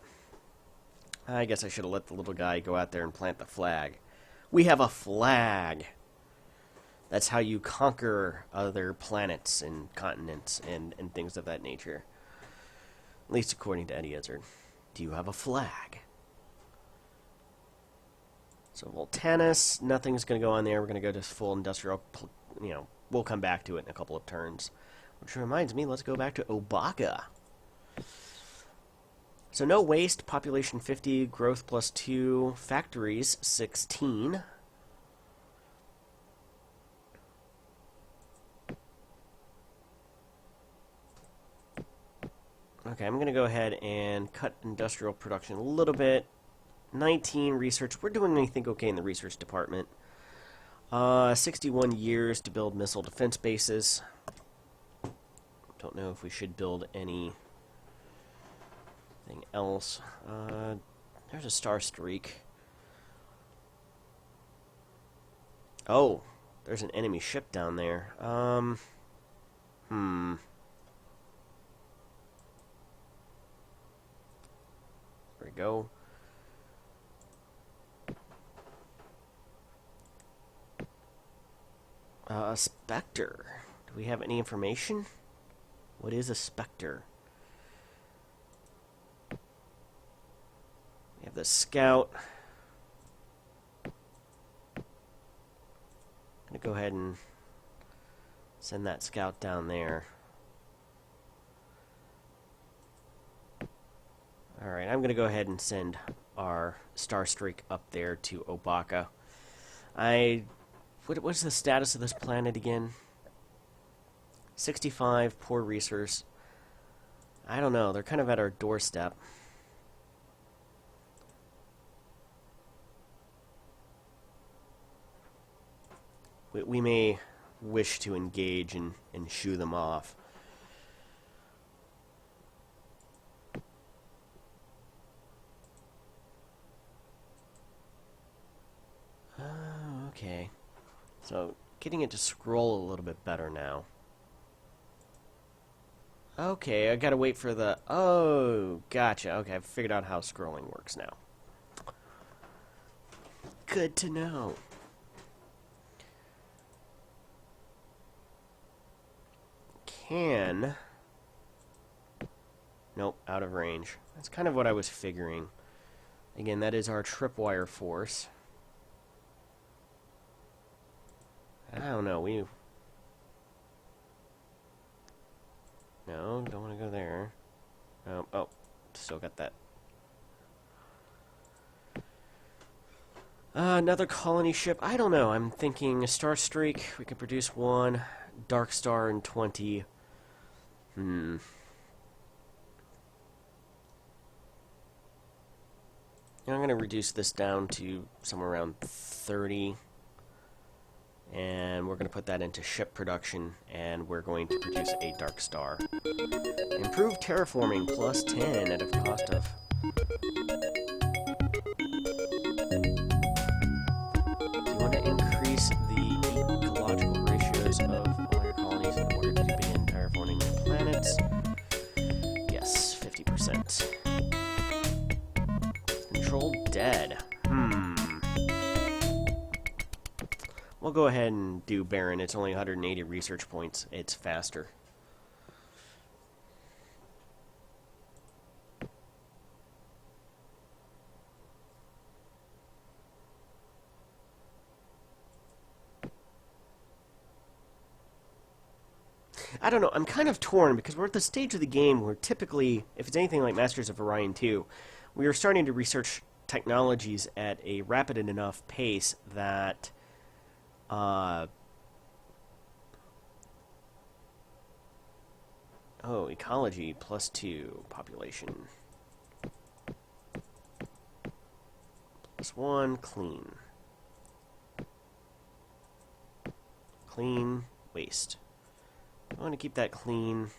I guess I should have let the little guy go out there and plant the flag. We have a flag! That's how you conquer other planets and continents and things of that nature. At least according to Eddie Izzard. Do you have a flag? So Voltanus, nothing's going to go on there. We're going to go to full industrial, we'll come back to it in a couple of turns. Which reminds me, let's go back to Obaka. So no waste, population 50, growth +2, factories 16. Okay, I'm going to go ahead and cut industrial production a little bit. 19 research. We're doing, I think, okay in the research department. 61 years to build missile defense bases. Don't know if we should build anything else. There's a star streak. Oh, there's an enemy ship down there. There we go. A Spectre. Do we have any information? What is a Spectre? We have the Scout. I'm going to go ahead and send that Scout down there. Alright, I'm going to go ahead and send our Star Streak up there to Obaka. What's the status of this planet again? 65, poor resource. I don't know, they're kind of at our doorstep. We may wish to engage and shoo them off. Okay. So, getting it to scroll a little bit better now. Okay, I gotta wait for the... Oh, gotcha. Okay, I've figured out how scrolling works now. Good to know. Nope, out of range. That's kind of what I was figuring. Again, that is our tripwire force. I don't know, No, don't want to go there. Oh, still got that. Another colony ship. I don't know, I'm thinking a Star Streak. We can produce one. Dark Star in 20. I'm going to reduce this down to somewhere around 30. And we're going to put that into ship production, and we're going to produce a Dark Star. Improved terraforming, plus 10 at a cost of... Do you want to increase the ecological ratios of all your colonies in order to begin terraforming your planets? Yes, 50%. Control dead. We'll go ahead and do Baron. It's only 180 research points. It's faster. I don't know. I'm kind of torn because we're at the stage of the game where typically, if it's anything like Masters of Orion 2, we are starting to research technologies at a rapid enough pace that... Oh, ecology, plus 2, population. Plus 1, clean. Clean, waste. I want to keep that clean.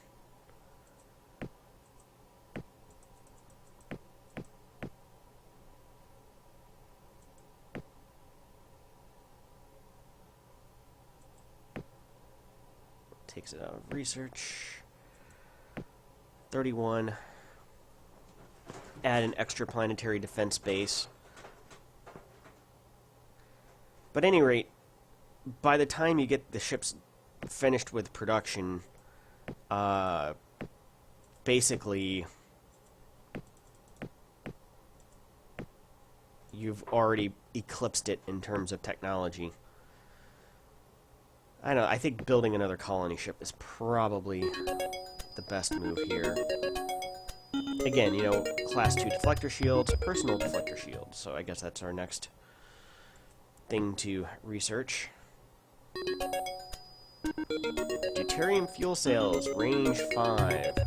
Takes it out of research. 31. Add an extra planetary defense base. But at any rate, by the time you get the ships finished with production, basically you've already eclipsed it in terms of technology. I don't know, I think building another colony ship is probably the best move here. Again, you know, Class 2 deflector shields, personal deflector shields, so I guess that's our next thing to research. Deuterium fuel cells, range 5.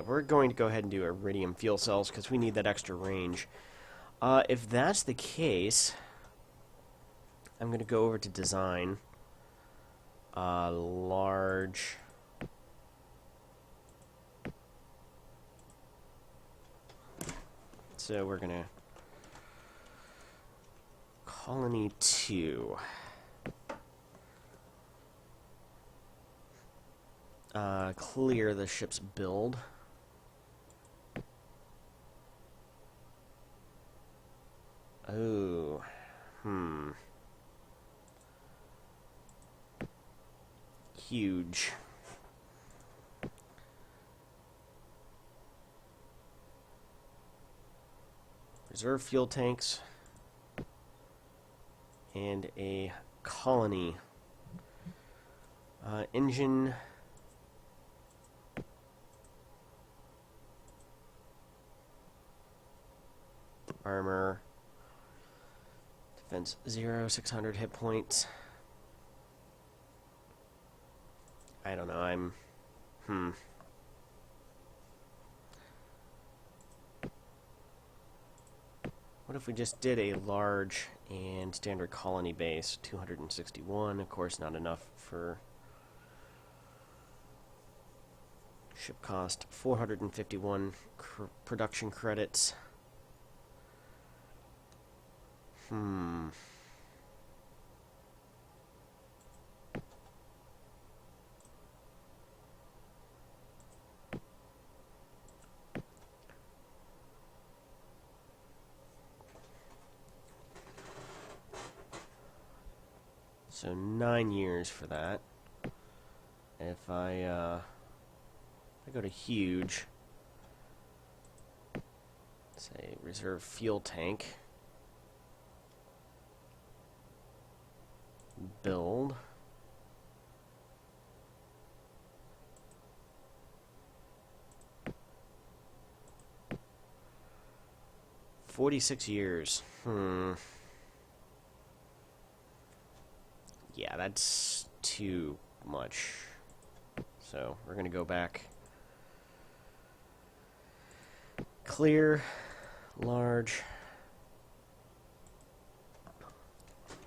we're going to go ahead and do iridium fuel cells because we need that extra range. If that's the case, I'm going to go over to design. Large. So we're going to Colony 2. Clear the ship's build. Oh. Huge. Reserve fuel tanks. And a colony. Engine. Armor. Defense 0, 600 hit points. I don't know, What if we just did a large and standard colony base? 261, of course not enough for ship cost. 451 production credits. So 9 years for that. If I go to huge, say reserve fuel tank, build, $46 years. Yeah, that's too much. So we're going to go back. Clear, large.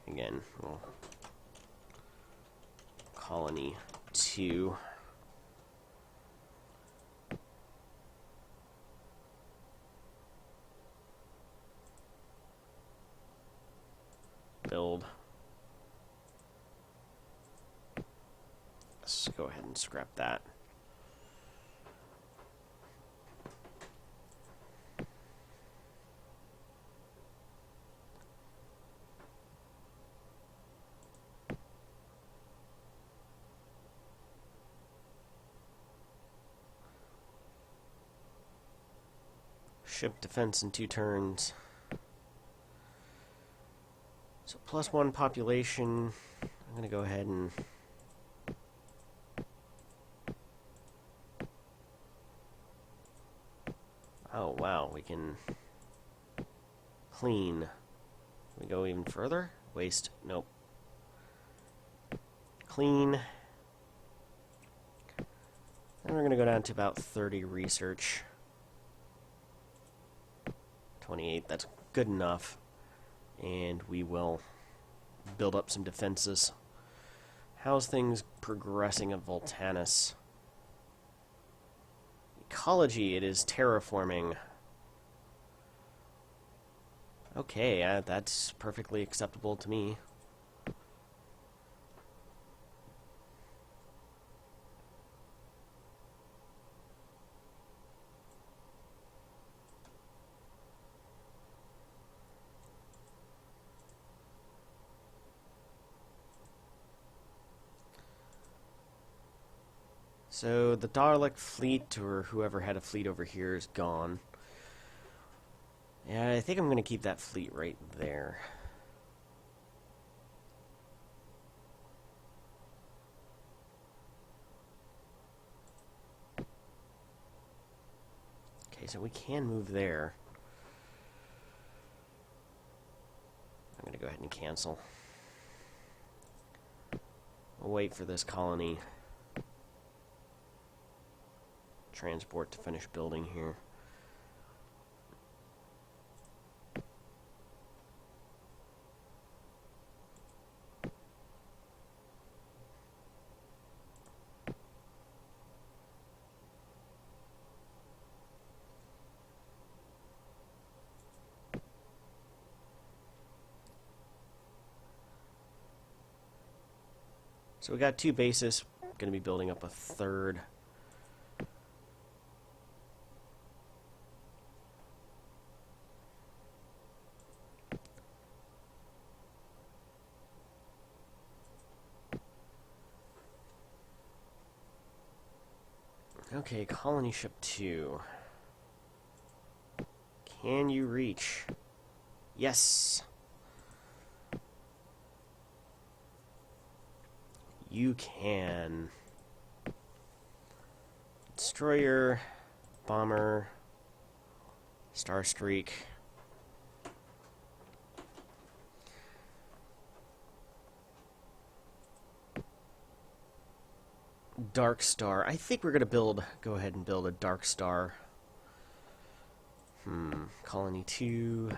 Again, well, colony 2. Build. Let's go ahead and scrap that. Ship defense in 2 turns. So +1 population. I'm going to go ahead and oh wow, we can clean. We go even further? Waste. Nope. Clean. And we're going to go down to about 30 research. 28, that's good enough. And we will build up some defenses. How's things progressing at Voltanus? Ecology, it is terraforming. Okay, that's perfectly acceptable to me. So the Dalek fleet, or whoever had a fleet over here, is gone. Yeah, I think I'm going to keep that fleet right there. Okay, so we can move there. I'm going to go ahead and cancel. We'll wait for this colony transport to finish building here. So we got 2 bases. Going to be building up a 3rd. Okay, colony ship 2. Can you reach? Yes. You can. Destroyer, bomber, Starstreak. Dark Star. I think we're gonna go ahead and build a Dark Star. Colony 2.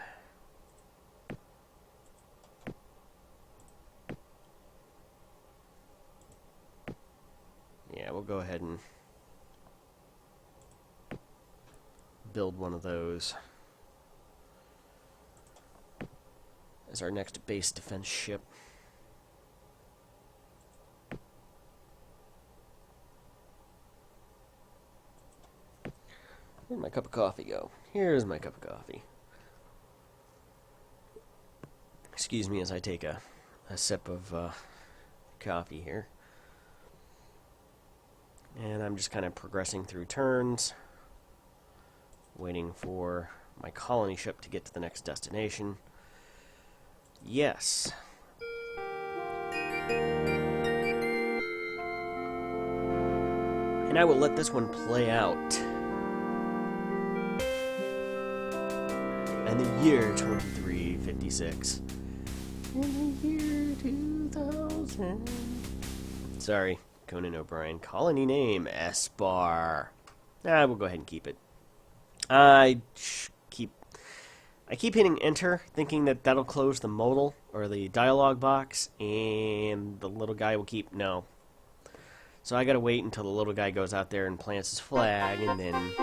Yeah, we'll go ahead and build one of those as our next base defense ship. Where'd my cup of coffee go? Here's my cup of coffee. Excuse me as I take a sip of coffee here. And I'm just kind of progressing through turns, waiting for my colony ship to get to the next destination. Yes. And I will let this one play out. And the year 2356. In the year 2000. Sorry, Conan O'Brien. Colony name, Espar. We'll go ahead and keep it. I keep hitting enter, thinking that that'll close the modal, or the dialog box, and the little guy will keep no. So I gotta wait until the little guy goes out there and plants his flag, and then...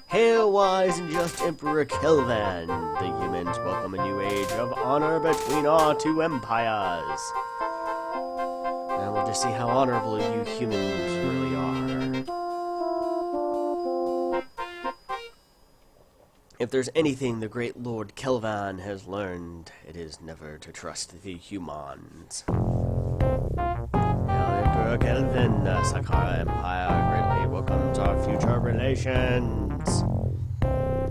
Hail, wise and just Emperor Kelvan! The humans welcome a new age of honor between our 2 empires. Now we'll just see how honorable you humans really are. If there's anything the great Lord Kelvan has learned, it is never to trust the humans. Hail, Emperor Kelvan, Sakara Empire greatly welcomes our future relations.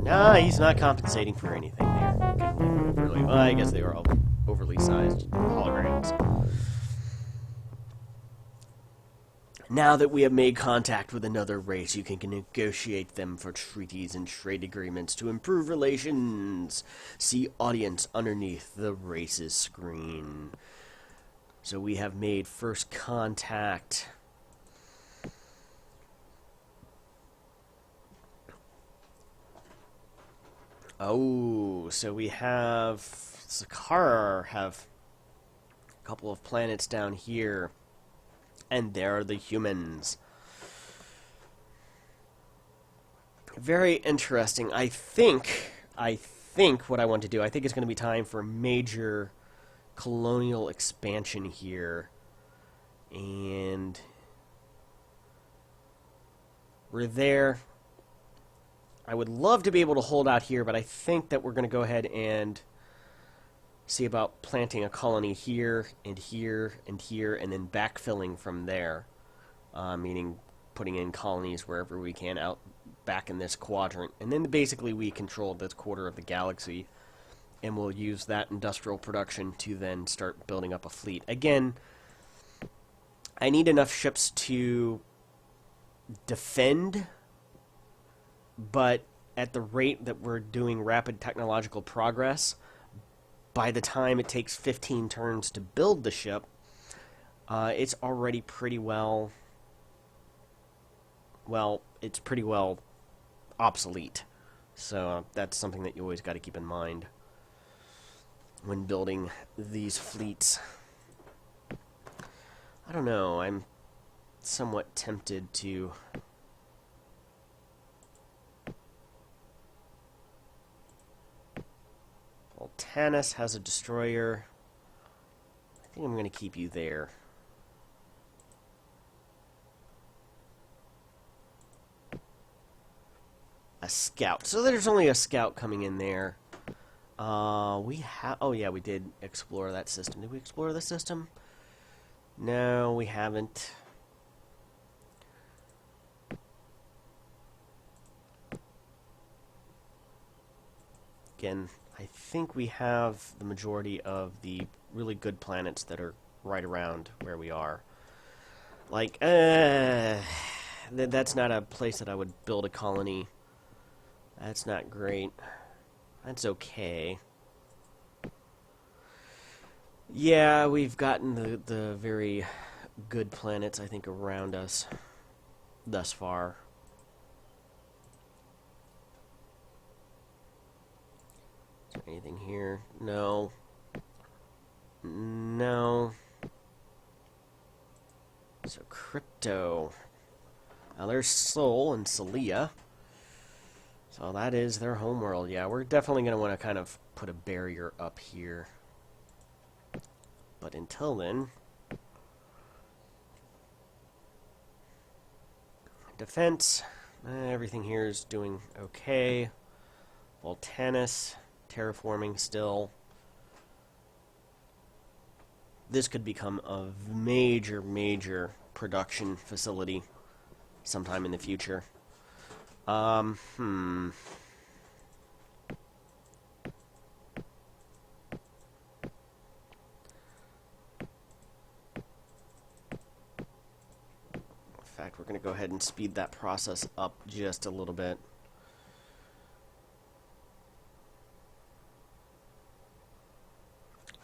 Nah, he's not compensating for anything there. Really, well, I guess they were all overly sized holograms. Now that we have made contact with another race, you can negotiate them for treaties and trade agreements to improve relations. See audience underneath the race's screen. So we have made first contact. Oh, so we have Sakara have a couple of planets down here, and there are the humans. Very interesting. I think what I want to do, I think it's going to be time for major colonial expansion here, and we're there. I would love to be able to hold out here, but I think that we're going to go ahead and see about planting a colony here, and here, and here, and then backfilling from there. Meaning putting in colonies wherever we can out back in this quadrant. And then basically we control this quarter of the galaxy, and we'll use that industrial production to then start building up a fleet. Again, I need enough ships to defend, but at the rate that we're doing rapid technological progress, by the time it takes 15 turns to build the ship, it's already pretty well well, it's pretty well obsolete. So that's something that you always got to keep in mind when building these fleets. I don't know, I'm somewhat tempted to Tanis has a destroyer. I think I'm going to keep you there. A scout. So there's only a scout coming in there. We have... Oh, yeah, we did explore that system. Did we explore the system? No, we haven't. Again, I think we have the majority of the really good planets that are right around where we are. Like, that's not a place that I would build a colony. That's not great. That's okay. Yeah, we've gotten the very good planets, I think, around us thus far. Is there anything here? No. No. So, Crypto. Now, there's Sol and Celia. So that is their homeworld. Yeah, we're definitely going to want to kind of put a barrier up here. But until then, defense, everything here is doing okay. Voltanis, terraforming still. This could become a major, major production facility sometime in the future. In fact, we're going to go ahead and speed that process up just a little bit.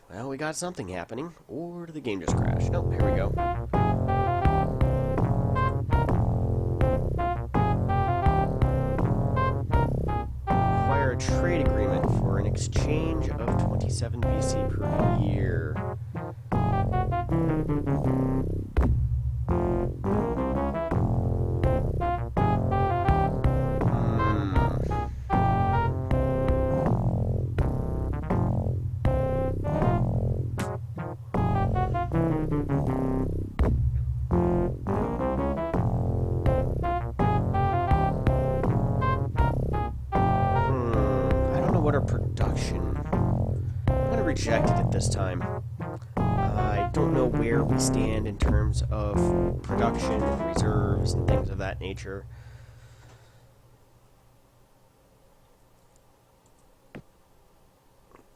Well, we got something happening. Or did the game just crash? Nope, here we go. Acquire a trade agreement for an exchange of 27 BC per year. Rejected it this time. I don't know where we stand in terms of production and reserves and things of that nature.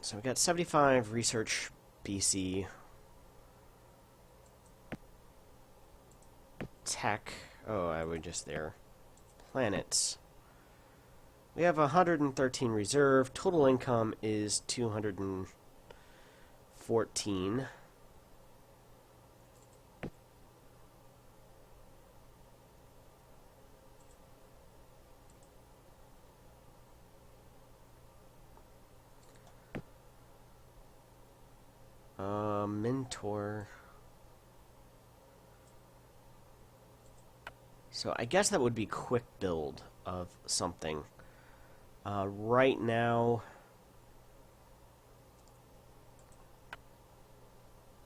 So we got 75 research BC. Tech. Oh, I would just there. Planets. We have 113 reserve. Total income is 214. Mentor. So I guess that would be quick build of something. Right now,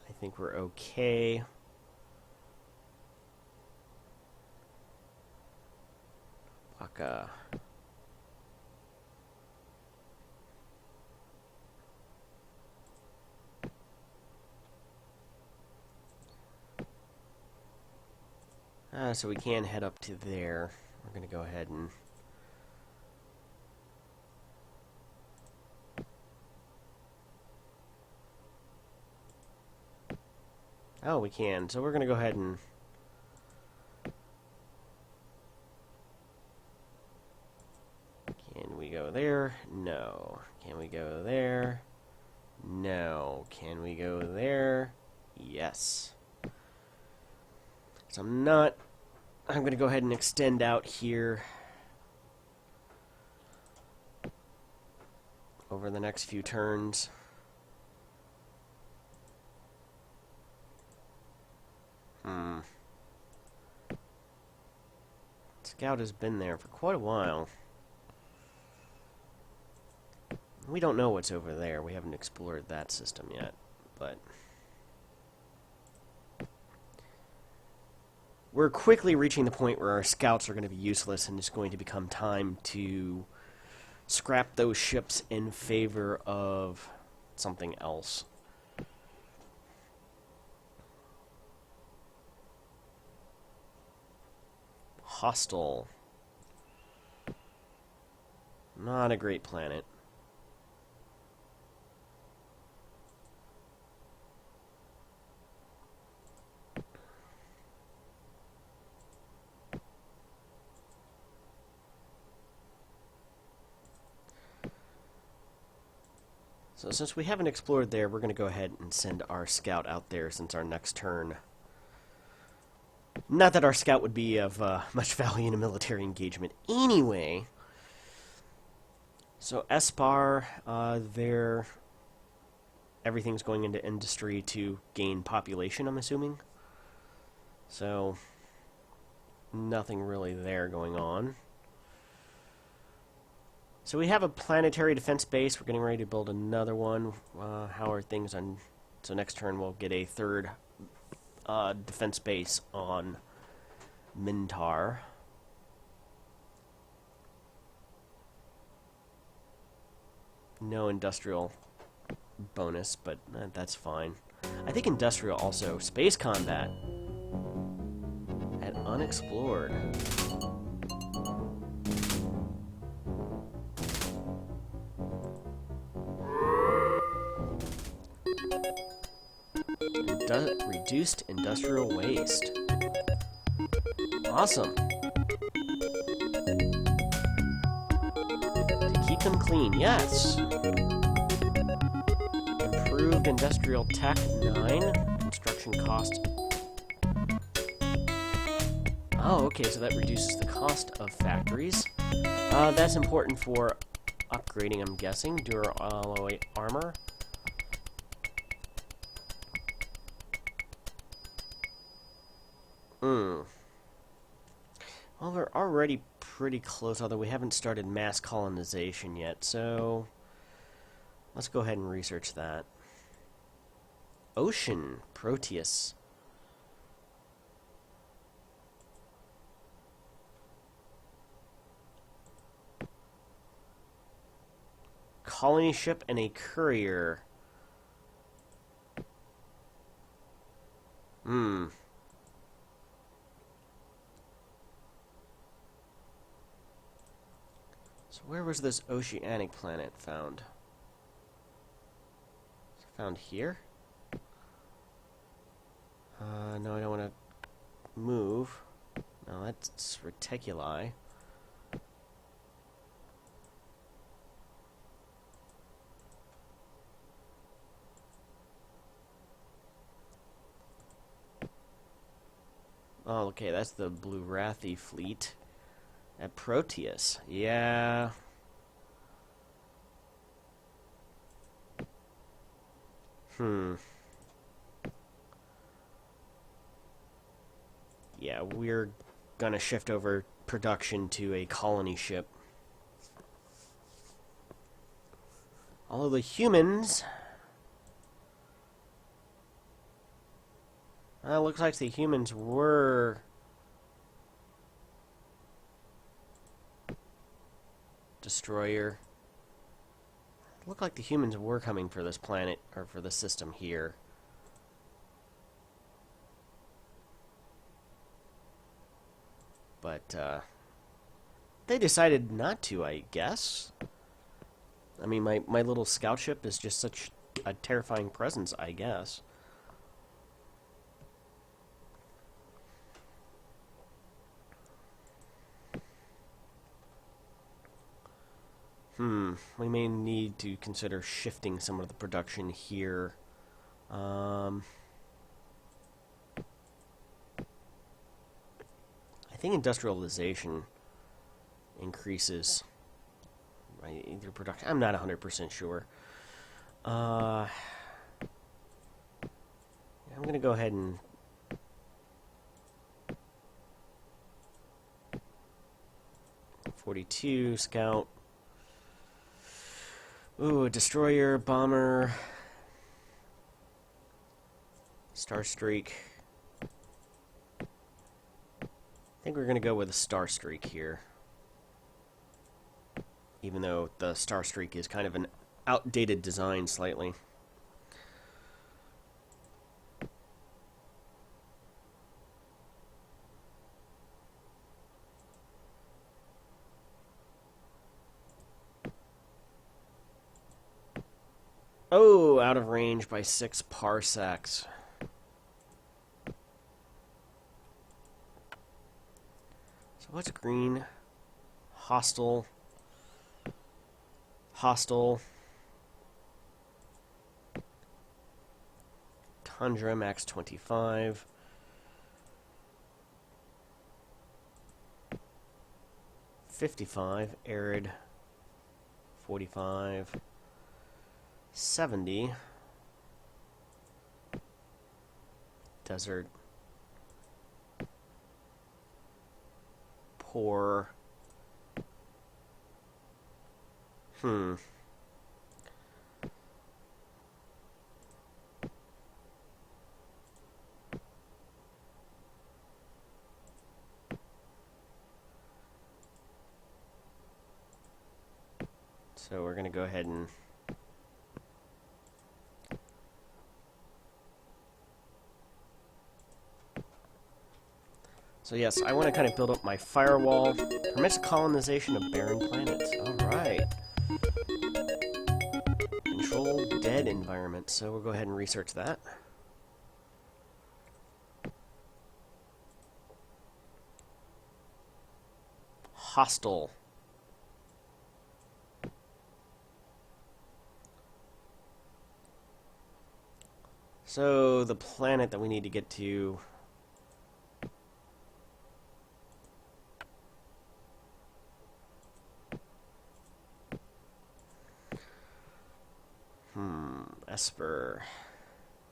I think we're okay. Waka. So we can head up to there. We're going to go ahead and... Oh, we can. So we're going to go ahead and... Can we go there? No. Can we go there? No. Can we go there? Yes. So I'm not I'm going to go ahead and extend out here over the next few turns. Scout has been there for quite a while. We don't know what's over there. We haven't explored that system yet, but we're quickly reaching the point where our scouts are going to be useless, and it's going to become time to scrap those ships in favor of something else. Hostile. Not a great planet. So since we haven't explored there, we're going to go ahead and send our scout out there since our next turn. Not that our scout would be of much value in a military engagement anyway. So Espar, everything's going into industry to gain population, I'm assuming. So nothing really there going on. So we have a planetary defense base. We're getting ready to build another one. How are things on... So next turn we'll get a third defense base on Mintar. No industrial bonus, but that's fine. I think industrial also. Space combat at unexplored. Reduced industrial waste. Awesome. To keep them clean, yes. Improved industrial tech, 9. Construction cost. Oh, okay, so that reduces the cost of factories. That's important for upgrading, I'm guessing. Duralloy armor. Well, we're already pretty close, although we haven't started mass colonization yet, so let's go ahead and research that. Ocean, Proteus. Colony ship and a courier. So where was this oceanic planet found? Is it found here? No, I don't want to move. No, that's reticuli. Oh, okay, that's the Blue Rathi fleet. At Proteus, yeah. Yeah, we're gonna shift over production to a colony ship. Although the humans... looks like the humans were... Destroyer. Looked like the humans were coming for this planet, or for the system here. But, they decided not to, I guess. I mean, my little scout ship is just such a terrifying presence, I guess. We may need to consider shifting some of the production here. I think industrialization increases either production. I'm not 100% sure. I'm going to go ahead and .42 scout. Ooh, a destroyer, bomber, Starstreak. I think we're going to go with a Starstreak here. Even though the Starstreak is kind of an outdated design slightly. Oh, out of range by 6 parsecs. So what's green? Hostile. Hostile. Tundra, max 25. .55, arid, 45. 70. Desert. Poor. So we're going to go ahead and so yes, I want to kind of build up my firewall. Permits colonization of barren planets. Alright. Control dead environment. So we'll go ahead and research that. Hostile. So the planet that we need to get to... Esper.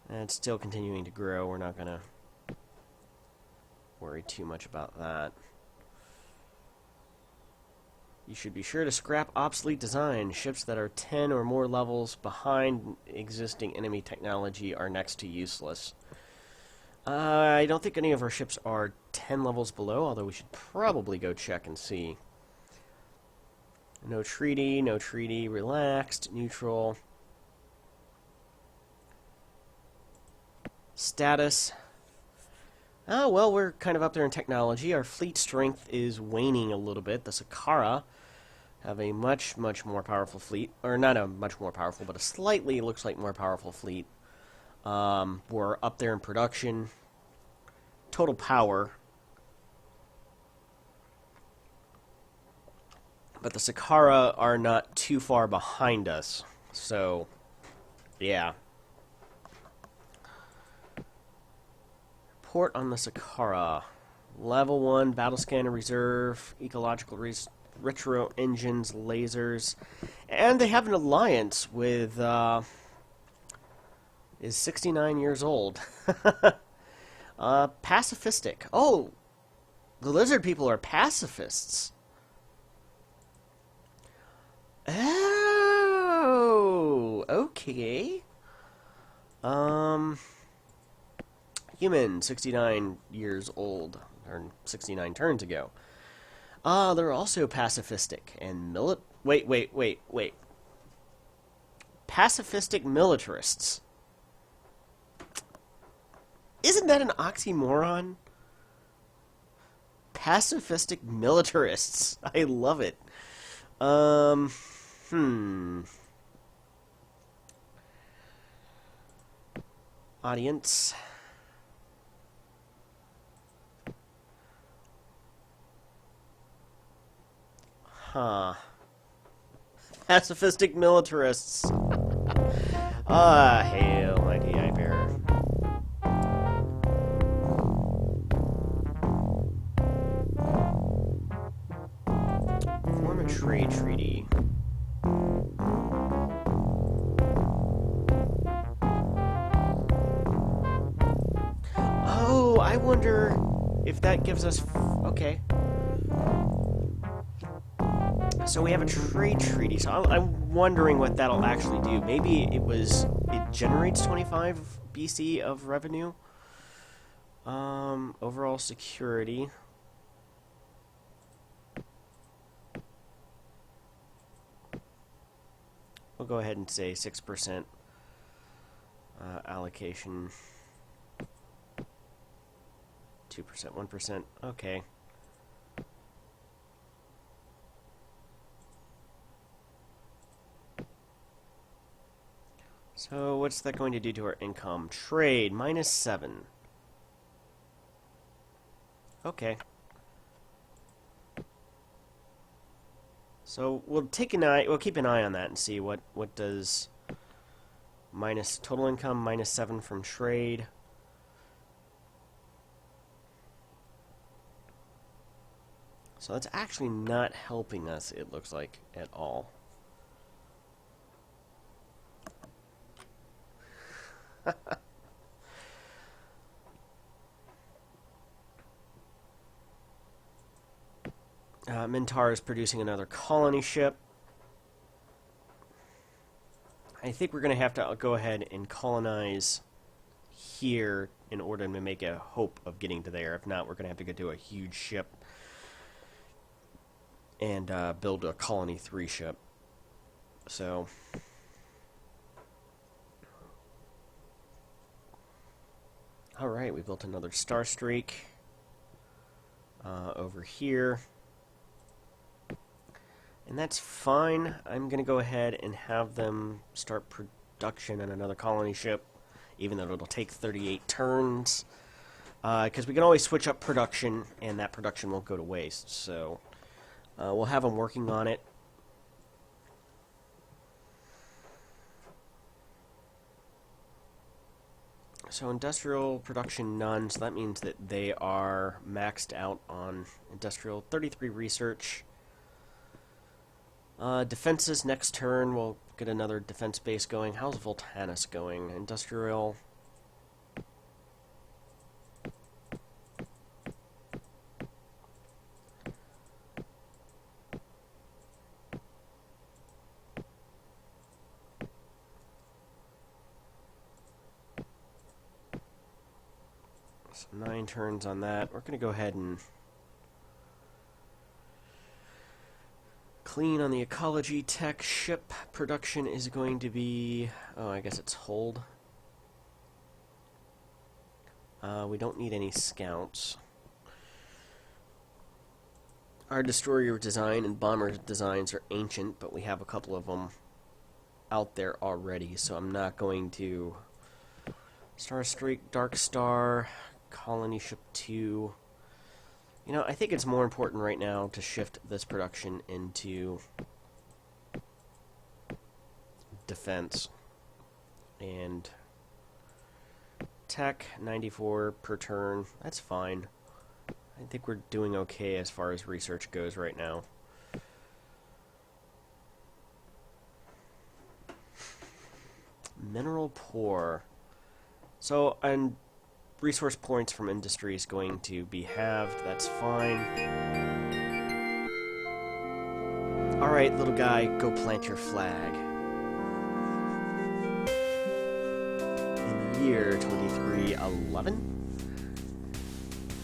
And it's still continuing to grow. We're not going to worry too much about that. You should be sure to scrap obsolete design. Ships that are 10 or more levels behind existing enemy technology are next to useless. I don't think any of our ships are 10 levels below, although we should probably go check and see. No treaty, relaxed, neutral. Status. Oh, well, we're kind of up there in technology. Our fleet strength is waning a little bit. The Sakara have a much, much more powerful fleet. Or not a much more powerful, but a slightly, looks like, more powerful fleet. We're up there in production. Total power. But the Sakara are not too far behind us. So, yeah. Port on the Sakara. Level 1, battle scanner reserve, ecological retro engines, lasers. And they have an alliance with, is 69 years old. Pacifistic. Oh! The lizard people are pacifists. Oh! Okay. Human, 69 years old, or 69 turns ago. They're also pacifistic and wait. Pacifistic militarists. Isn't that an oxymoron? Pacifistic militarists. I love it. Audience. Huh. Pacifistic militarists. Hail, mighty eye bearer. Form a trade treaty. Oh, I wonder if that gives us... Okay. So we have a trade treaty. So I'm wondering what that'll actually do. Maybe it generates 25 BC of revenue. Overall security. We'll go ahead and say 6% allocation. 2%, 1%. Okay. So what's that going to do to our income? Trade, -7. Okay. So we'll keep an eye on that and see what does minus total income -7 from trade. So that's actually not helping us, it looks like, at all. Mintar is producing another colony ship. I think we're going to have to go ahead and colonize here in order to make a hope of getting to there. If not, we're going to have to go do a huge ship and build a Colony 3 ship. So... Alright, we built another Star Streak over here. And that's fine. I'm going to go ahead and have them start production on another colony ship, even though it'll take 38 turns. Because we can always switch up production, and that production won't go to waste. So we'll have them working on it. So industrial production none, so that means that they are maxed out on industrial. 33 research. Defenses next turn, we'll get another defense base going. How's Voltanus going? Industrial. So 9 turns on that. We're going to go ahead and clean on the ecology tech. Ship production is going to be... Oh, I guess it's hold. We don't need any scouts. Our destroyer design and bomber designs are ancient, but we have a couple of them out there already, so I'm not going to... Star Streak, Dark Star, Colony Ship 2... You know, I think it's more important right now to shift this production into defense. And tech, 94 per turn. That's fine. I think we're doing okay as far as research goes right now. Mineral poor. So, and resource points from industry is going to be halved. That's fine. Alright, little guy, go plant your flag. In the year 2311,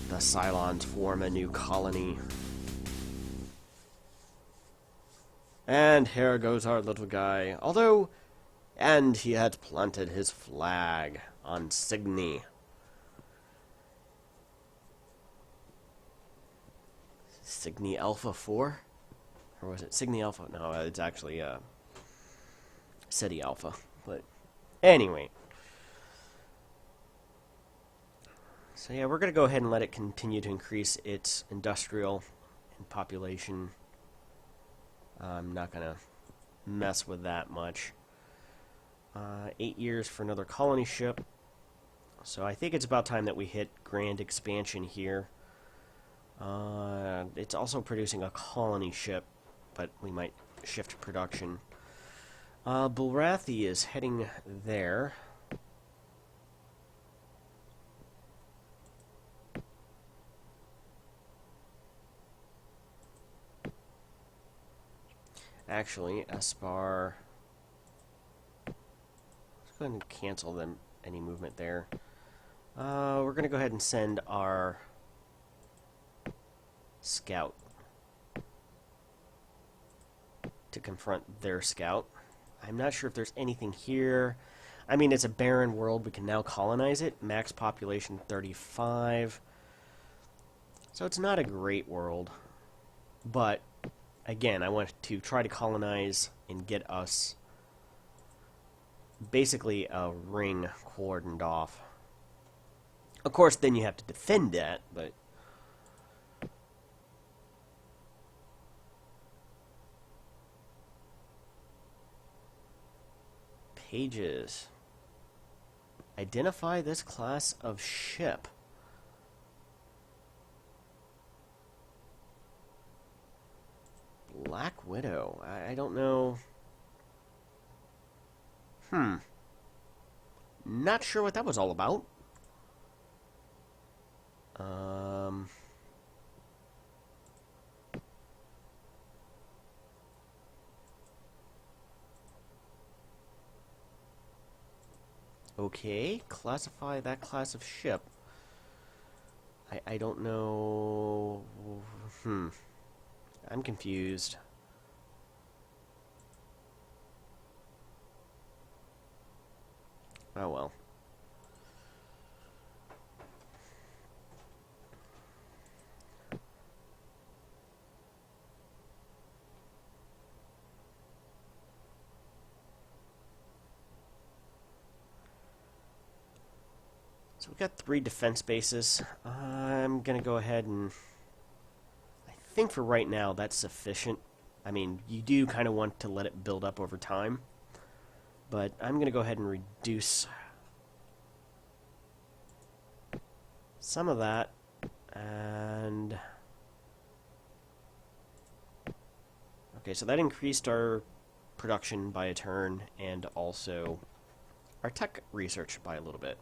the Cylons form a new colony. And here goes our little guy. And he had planted his flag on Cygni. Cygni Alpha 4? Or was it Cygni Alpha? No, it's actually Ceti Alpha. But anyway. So yeah, we're going to go ahead and let it continue to increase its industrial and population. I'm not going to mess with that much. 8 years for another colony ship. So I think it's about time that we hit grand expansion here. It's also producing a colony ship, but we might shift production. Bulrathi is heading there. Actually, Espar... Let's go ahead and cancel them, any movement there. We're going to go ahead and send our scout to confront their scout. I'm not sure if there's anything here. I mean, it's a barren world. We can now colonize it. Max population 35. So it's not a great world. But, again, I want to try to colonize and get us basically a ring cordoned off. Of course, then you have to defend that, but... Pages. Identify this class of ship. Black Widow. I don't know. Not sure what that was all about. Okay, classify that class of ship. I don't know... I'm confused. Oh well. So we've got 3 defense bases. I'm going to go ahead and... I think for right now that's sufficient. I mean, you do kind of want to let it build up over time. But I'm going to go ahead and reduce some of that. And... okay, so that increased our production by a turn, and also our tech research by a little bit.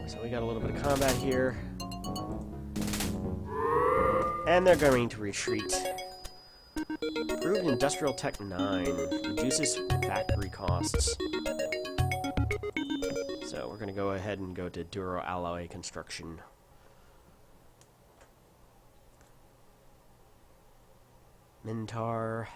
So we got a little bit of combat here. And they're going to retreat. Improved Industrial Tech 9. Reduces factory costs. So we're going to go ahead and go to Duro Alloy Construction. Mintar.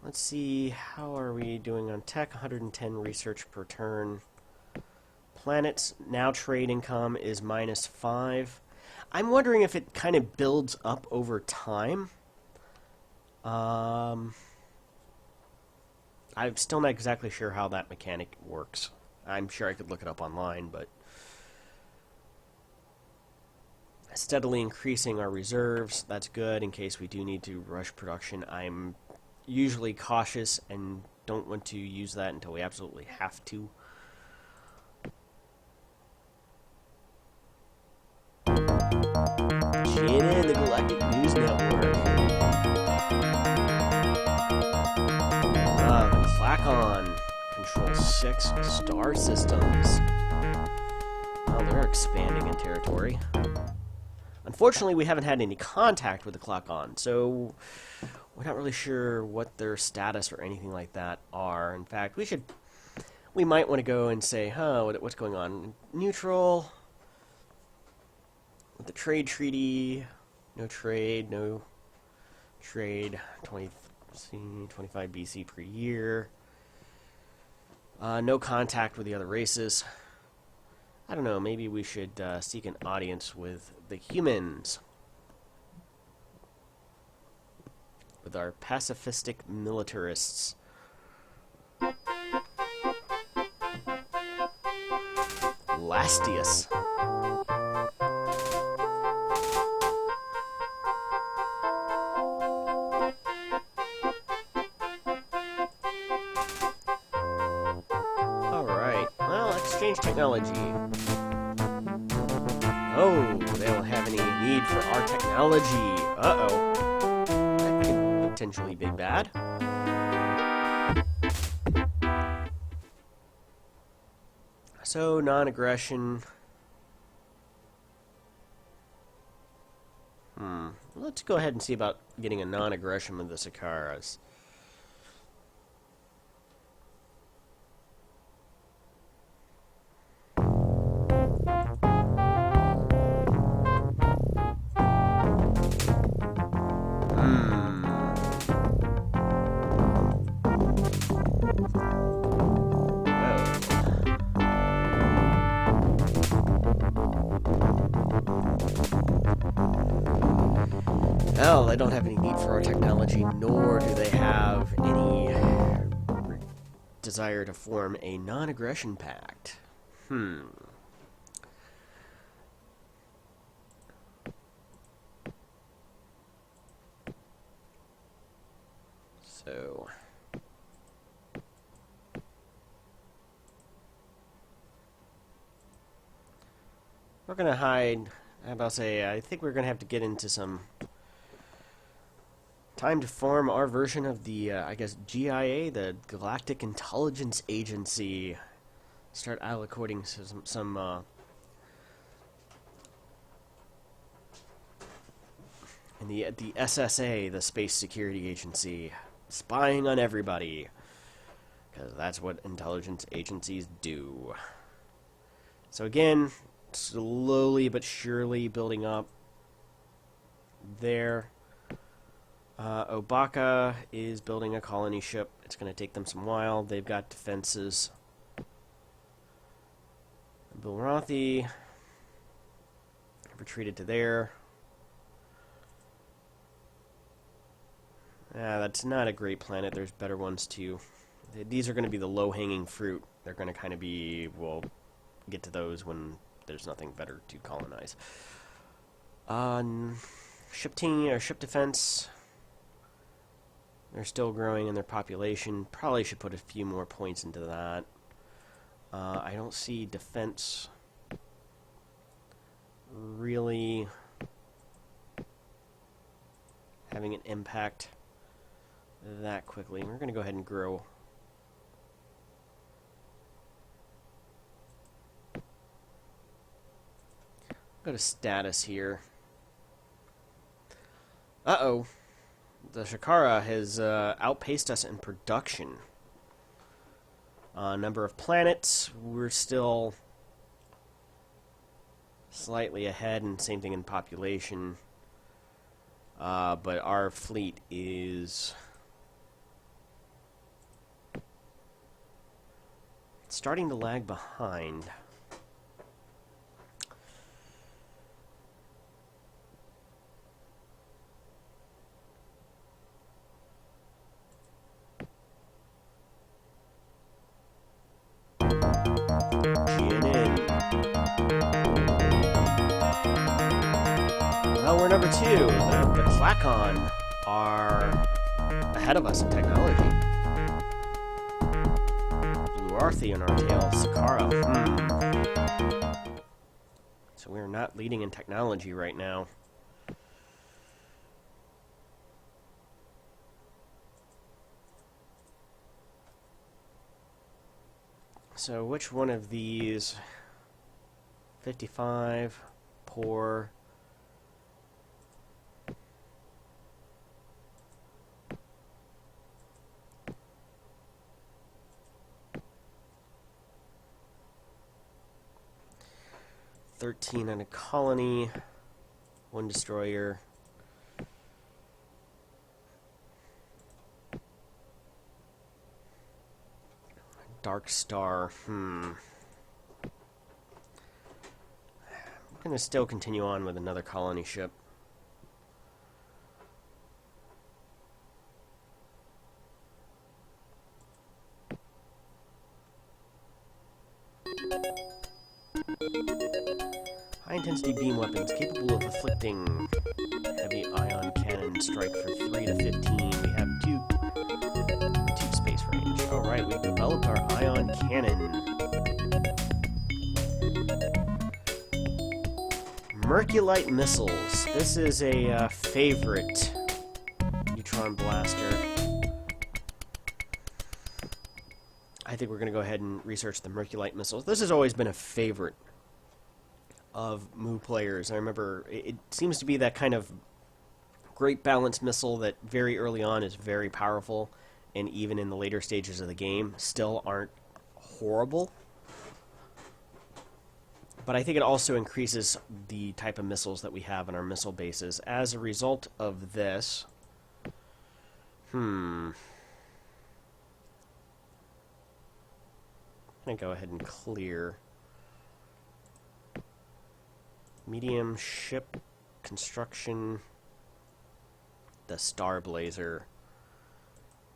Let's see, how are we doing on tech? 110 research per turn. Planets, now trade income is -5. I'm wondering if it kind of builds up over time. I'm still not exactly sure how that mechanic works. I'm sure I could look it up online, but... steadily increasing our reserves, that's good in case we do need to rush production. I'm usually cautious and don't want to use that until we absolutely have to. GNN, the Galactic News Network. The Clacon controls 6 star systems. Well, they're expanding in territory. Unfortunately, we haven't had any contact with the Clacon, so we're not really sure what their status or anything like that are. In fact, we might want to go and say, what's going on? Neutral. With the trade treaty, no trade, 25 BC per year. No contact with the other races. I don't know, maybe we should seek an audience with the humans. With our pacifistic militarists. Lastius. Change technology. Oh, they don't have any need for our technology. Uh-oh. That could potentially be bad. So, non-aggression. Let's go ahead and see about getting a non-aggression with the Sakaras. Well, they don't have any need for our technology, nor do they have any desire to form a non-aggression pact. So... we're gonna hide... I think we're gonna have to get into some... time to form our version of the, I guess, GIA, the Galactic Intelligence Agency. Start allocating some and the SSA, the Space Security Agency, spying on everybody, because that's what intelligence agencies do. So again, slowly but surely building up there. Obaka is building a colony ship. It's going to take them some while. They've got defenses. Bilrathi retreated to there. That's not a great planet. There's better ones too. These are going to be the low-hanging fruit. They're going to kind of be, we'll get to those when there's nothing better to colonize. Ship team or ship defense. They're still growing in their population. Probably should put a few more points into that. I don't see defense really having an impact that quickly. We're going to go ahead and grow. Go to status here. Uh-oh. The Shakara has outpaced us in production. Number of planets, we're still slightly ahead, and same thing in population. But our fleet is starting to lag behind. Well, we're number 2. The Klakon are ahead of us in technology. Blue on our tail, Sakara. So we're not leading in technology right now. So which one of these? 55, poor. $13 on a colony, 1 destroyer. Dark Star. I'm gonna still continue on with another colony ship. High-intensity beam weapons capable of inflicting heavy ion cannon strike for 3 to 15. We have 2 space range. Alright, we've developed our ion cannon. Merculite missiles. This is a favorite neutron blaster. I think we're going to go ahead and research the Merculite missiles. This has always been a favorite of Mu players. I remember it seems to be that kind of great balanced missile that very early on is very powerful, and even in the later stages of the game still aren't horrible. But I think it also increases the type of missiles that we have in our missile bases. As a result of this, I'm going to go ahead and clear medium ship construction, the Star Blazer.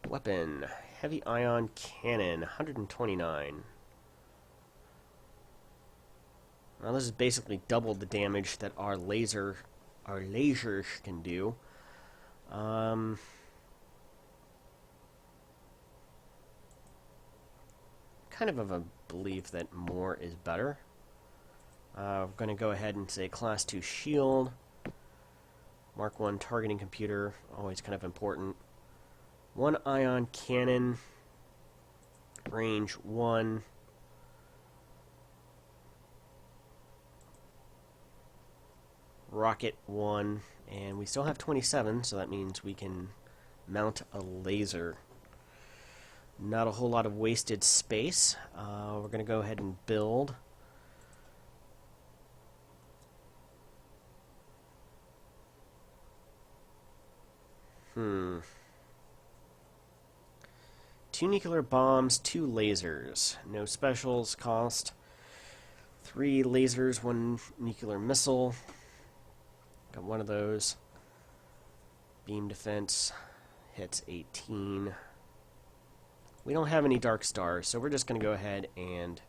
Weapon, heavy ion cannon, 129. Now this is basically double the damage that our lasers can do. Kind of a belief that more is better. We're going to go ahead and say Class 2 shield. Mark 1 targeting computer, always kind of important. 1 ion cannon, range 1. Rocket 1, and we still have 27, so that means we can mount a laser. Not a whole lot of wasted space. We're going to go ahead and build. Two nuclear bombs, 2 lasers. No specials cost. 3 lasers, 1 nuclear missile. Got one of those. Beam defense hits 18. We don't have any dark stars, so we're just going to go ahead and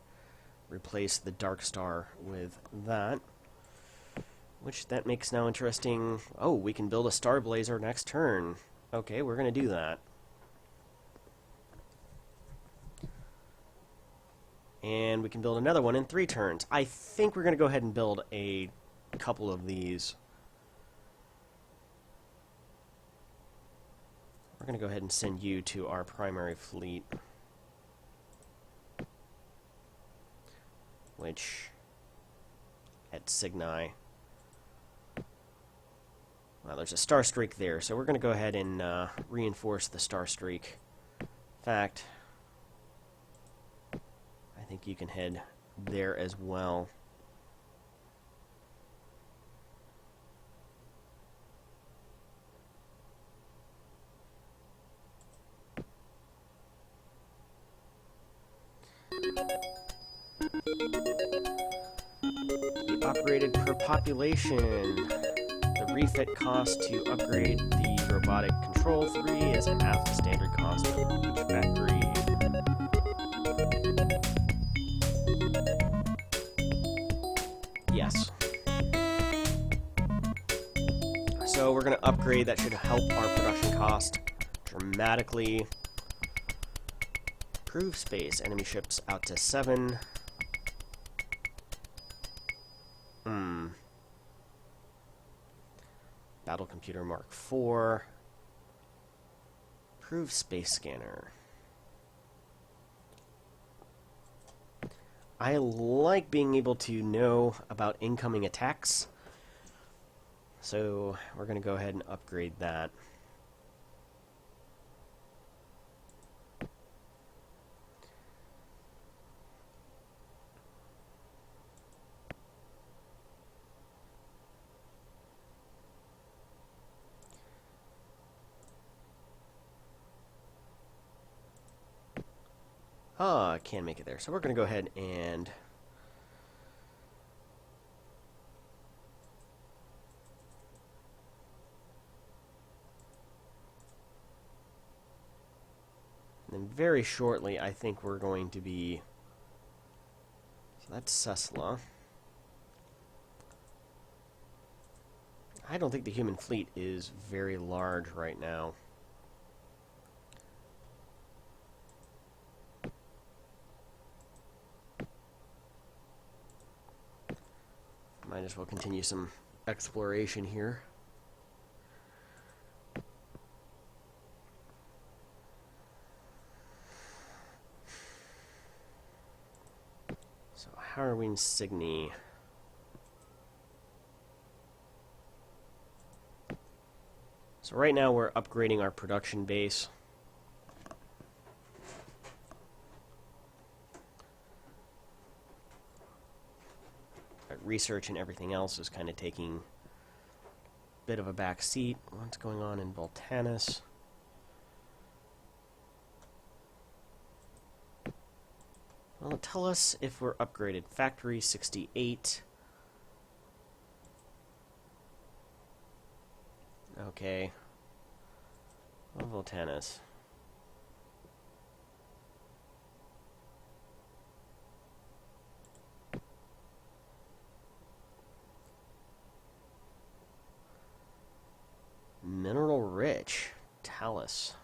replace the dark star with that. Which that makes now interesting. Oh, we can build a star blazer next turn. Okay, we're going to do that. And we can build another one in 3 turns. I think we're going to go ahead and build a couple of these. We're going to go ahead and send you to our primary fleet, which at Cygni. Well, there's a star streak there, so we're going to go ahead and reinforce the star streak. In fact, I think you can head there as well. Be upgraded per population. The refit cost to upgrade the robotic control 3 is half the standard cost of each factory. Yes. So we're going to upgrade. That should help our production cost dramatically. Improve space. Enemy ships out to 7. Battle computer Mark 4. Improve space scanner. I like being able to know about incoming attacks, so we're going to go ahead and upgrade that. I can't make it there, so we're going to go ahead and then very shortly I think we're going to be, so that's Cessla. I don't think the human fleet is very large right now. might as well continue some exploration here. So how are we in Cygni? So right now we're upgrading our production base. Our research and everything else is kind of taking a bit of a back seat. What's going on in Voltanus? Well, tell us if we're upgraded. Factory 68. Okay. Well, Voltanus. Mineral rich. Talus.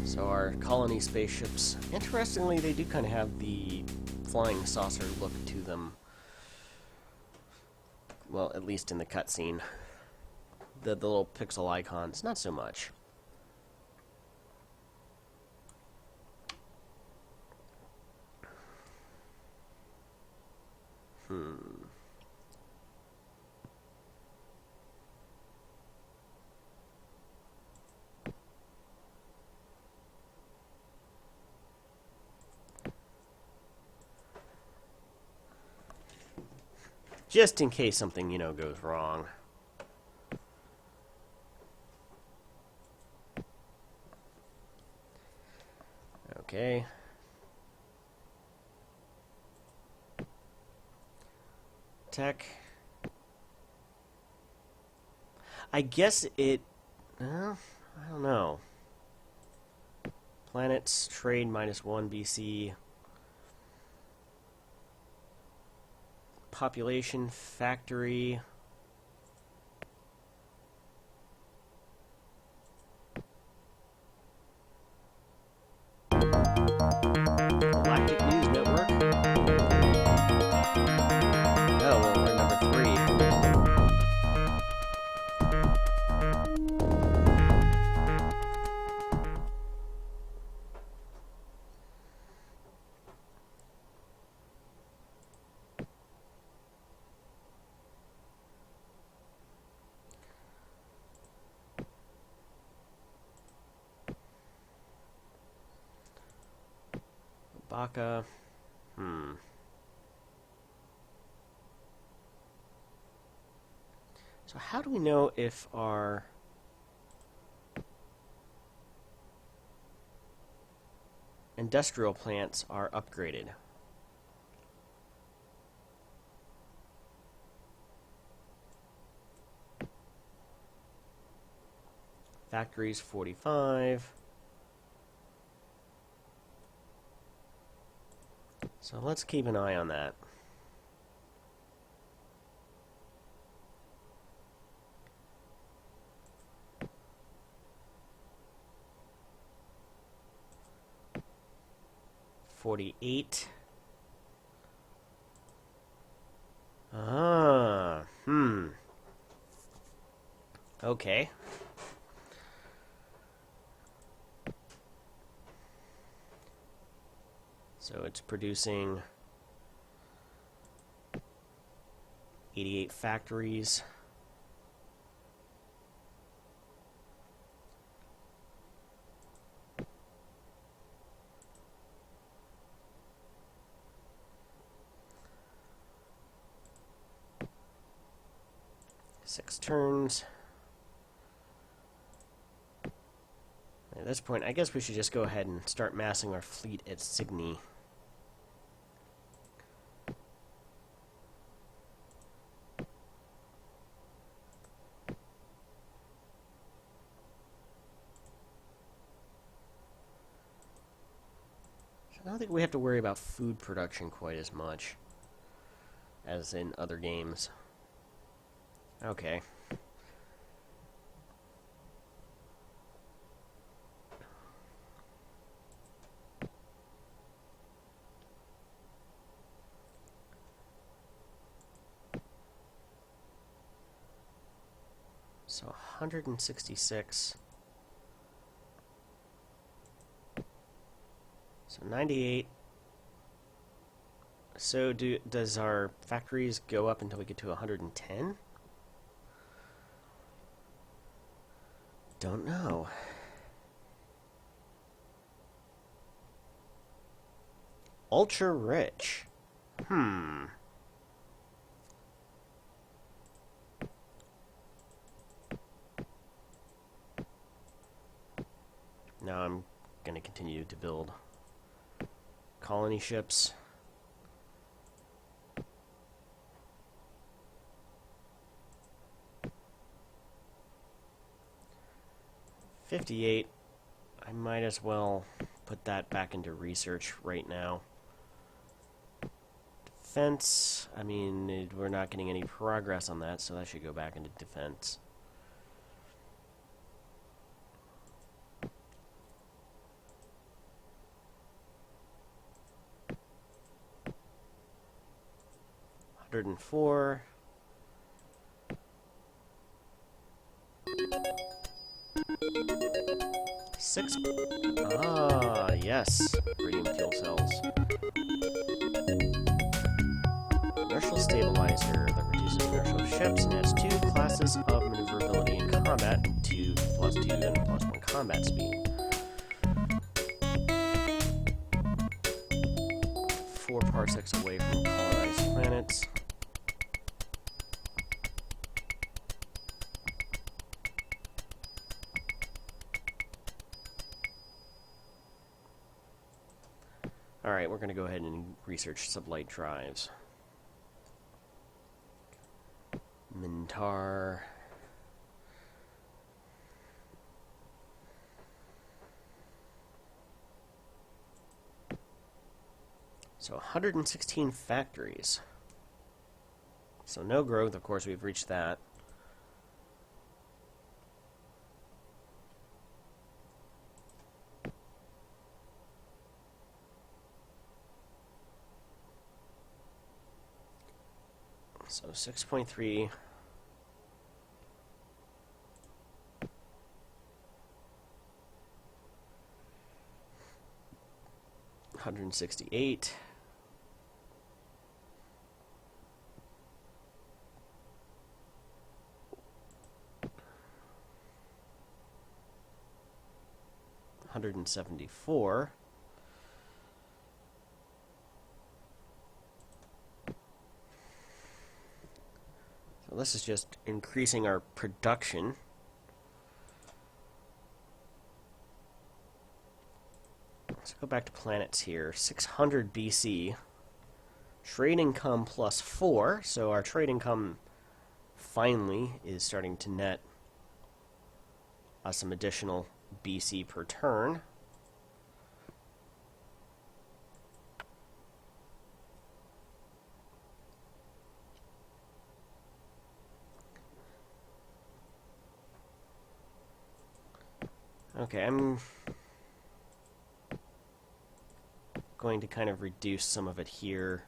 So our colony spaceships, interestingly, they do kind of have the flying saucer look to them. Well, at least in the cutscene. The little pixel icons, not so much. Just in case something, goes wrong. Okay. Tech. I guess it... I don't know. Planets, trade, -1 BC. Population, factory. Galactic News Network. Oh, well, we're number 3. Baka. So how do we know if our industrial plants are upgraded? Factories 45. So let's keep an eye on that. $48. Okay. So it's producing 88 factories. Six turns. At this point, I guess we should just go ahead and start massing our fleet at Cygni. I don't think we have to worry about food production quite as much. as in other games. Okay. So 166. So 98. So does our factories go up until we get to 110? Don't know. Ultra rich. Now I'm going to continue to build colony ships. $58. I might as well put that back into research right now. Defense, I mean, we're not getting any progress on that, so that should go back into defense. $104. Six. Ah, yes. Radium fuel cells. Inertial stabilizer that reduces inertia of ships and adds 2 classes of maneuverability in combat, 2 plus 2 and plus 1 combat speed. 4 parsecs away from colonized planets. Alright, we're going to go ahead and research sublight drives. Mintar. So 116 factories. So no growth, of course, we've reached that. So 6.3. $168. $174. So this is just increasing our production. Let's go back to planets here. 600 BC. Trade income plus 4. So our trade income finally is starting to net us some additional BC per turn. Okay, I'm going to kind of reduce some of it here.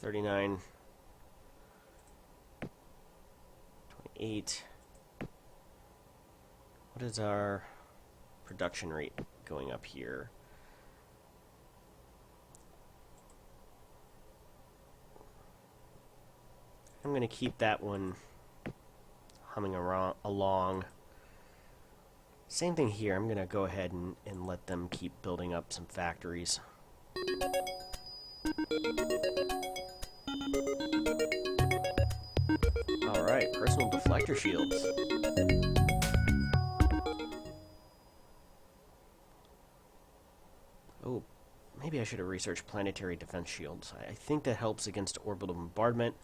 $39, $28. What is our production rate going up here? I'm going to keep that one humming along. Same thing here. I'm going to go ahead and let them keep building up some factories. Alright, personal deflector shields. Oh, maybe I should have researched planetary defense shields. I think that helps against orbital bombardment.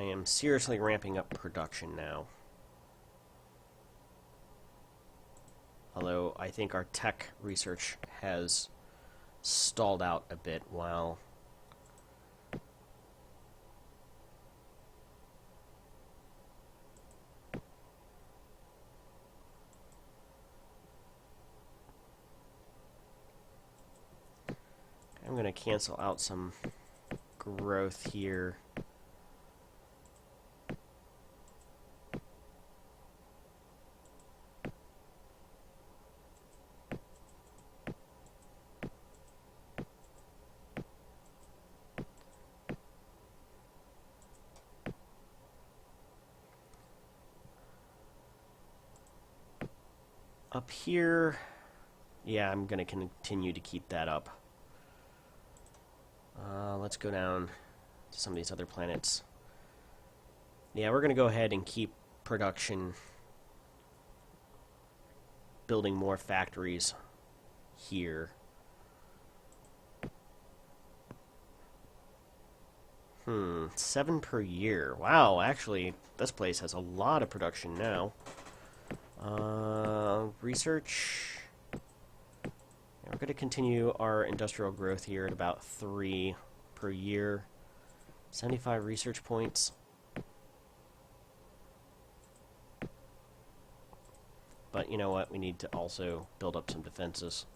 I am seriously ramping up production now. Although I think our tech research has stalled out a bit while I'm going to cancel out some growth here. Up here, yeah, I'm going to continue to keep that up. Let's go down to some of these other planets. Yeah, we're going to go ahead and keep production, building more factories here. 7 per year. Wow, actually, this place has a lot of production now. Research. Yeah, we're going to continue our industrial growth here at about 3 per year. 75 research points. But you know what? We need to also build up some defenses.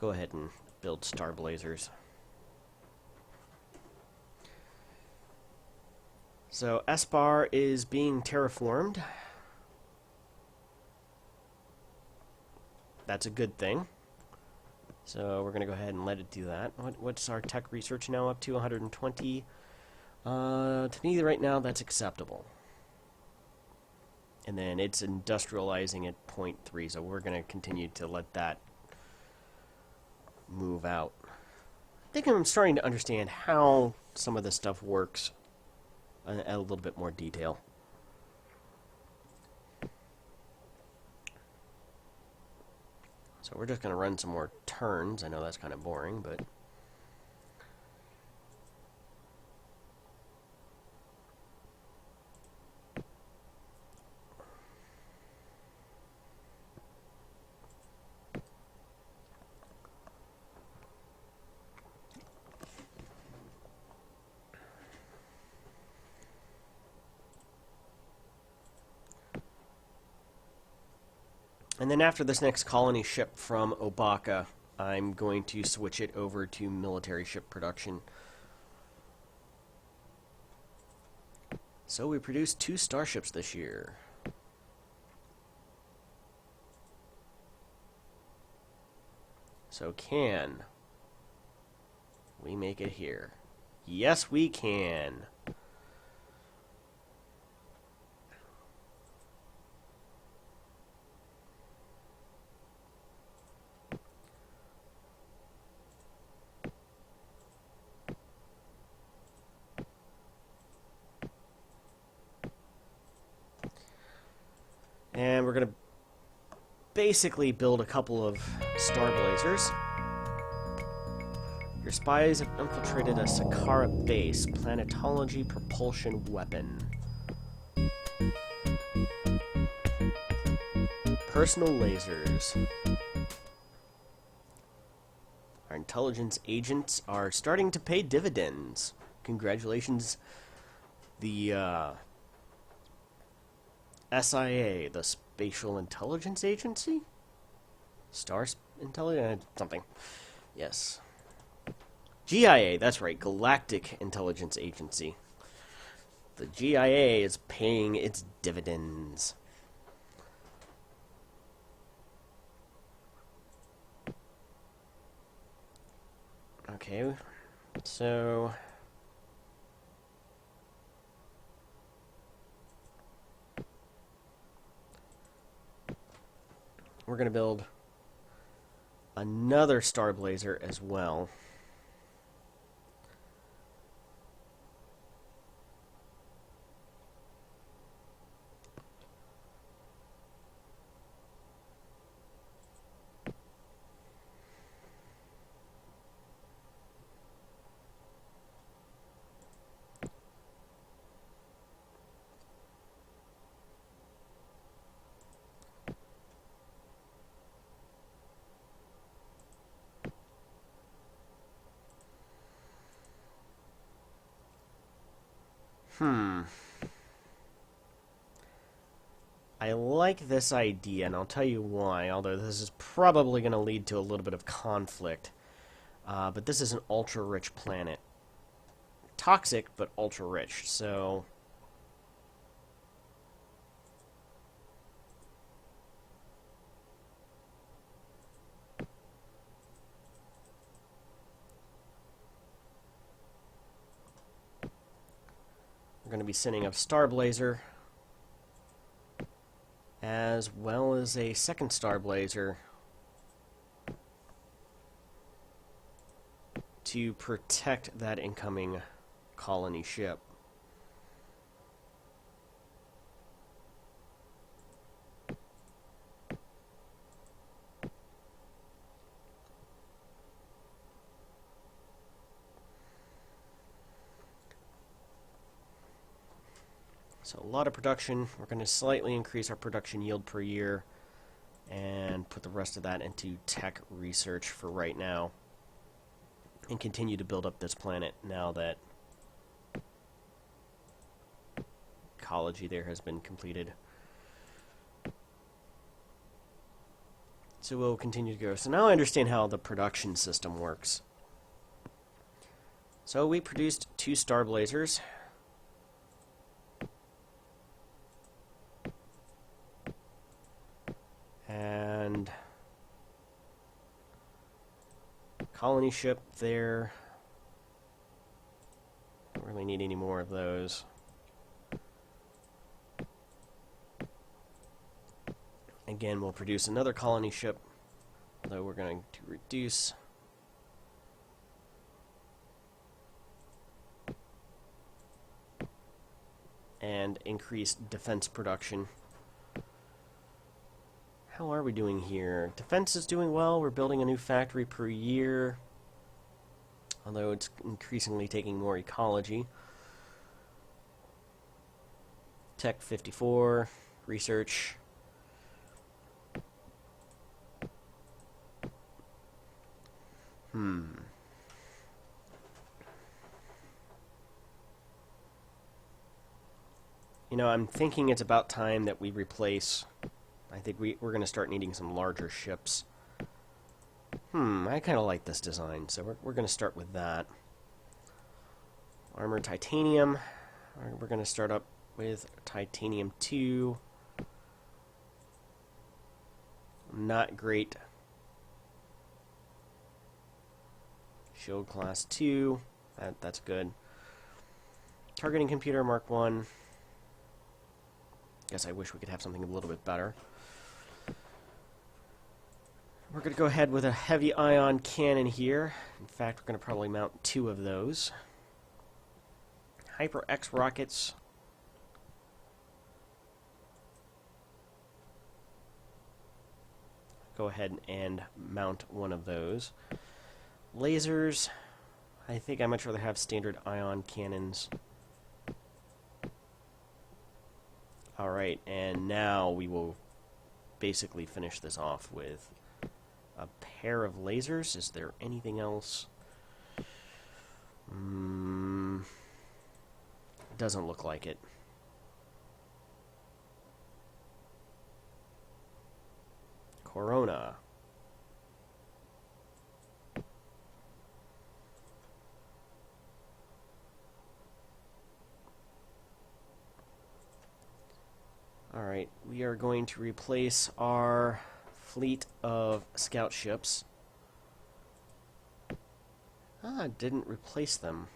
Go ahead and build star blazers. So S-Bar is being terraformed. That's a good thing. So we're going to go ahead and let it do that. What's our tech research now up to? 120. To me right now that's acceptable. And then it's industrializing at 0.3, so we're going to continue to let that move out. I think I'm starting to understand how some of this stuff works in a little bit more detail. So we're just going to run some more turns. I know that's kind of boring, but and then after this next colony ship from Obaka, I'm going to switch it over to military ship production. So we produced 2 starships this year. So can we make it here? Yes, we can. And we're going to basically build a couple of star blazers. Your spies have infiltrated a Sakara base. Planetology propulsion weapon. Personal lasers. Our intelligence agents are starting to pay dividends. Congratulations. The SIA, the Spatial Intelligence Agency? Intelligence? Something. Yes. GIA, that's right, Galactic Intelligence Agency. The GIA is paying its dividends. Okay, so we're going to build another star blazer as well. Hmm. I like this idea, and I'll tell you why, although this is probably going to lead to a little bit of conflict. But this is an ultra-rich planet. Toxic, but ultra-rich, so... we're going to be sending a Star Blazer, as well as a second Star Blazer, to protect that incoming colony ship. So a lot of production. We're going to slightly increase our production yield per year and put the rest of that into tech research for right now, and continue to build up this planet now that ecology there has been completed. So we'll continue to go. So now I understand how the production system works. So we produced 2 Star Blazers. And colony ship there. Don't really need any more of those. Again, we'll produce another colony ship, though we're going to reduce and increase defense production. How are we doing here? Defense is doing well. We're building a new factory per year, although it's increasingly taking more ecology. Tech 54, research. You know, I'm thinking it's about time that we replace... I think we're going to start needing some larger ships. I kind of like this design, so we're going to start with that. Armored titanium. We're going to start up with titanium 2. Not great. Shield class 2. That's good. Targeting computer Mark 1. Guess I wish we could have something a little bit better. We're going to go ahead with a heavy ion cannon here. In fact, we're going to probably mount 2 of those. Hyper X rockets. Go ahead and mount 1 of those. Lasers. I think I'd much rather have standard ion cannons. Alright, and now we will basically finish this off with a pair of lasers. Is there anything else? Doesn't look like it. Corona. Alright, we are going to replace our fleet of scout ships. Didn't replace them.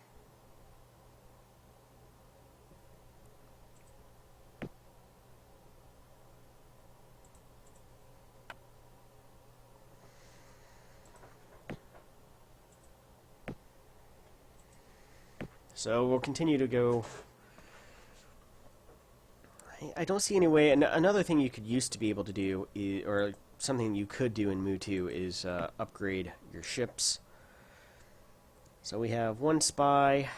So we'll continue to go. I don't see any way. Another thing you could used to be able to do, or something you could do in Mu 2, is upgrade your ships. So we have 1 spy.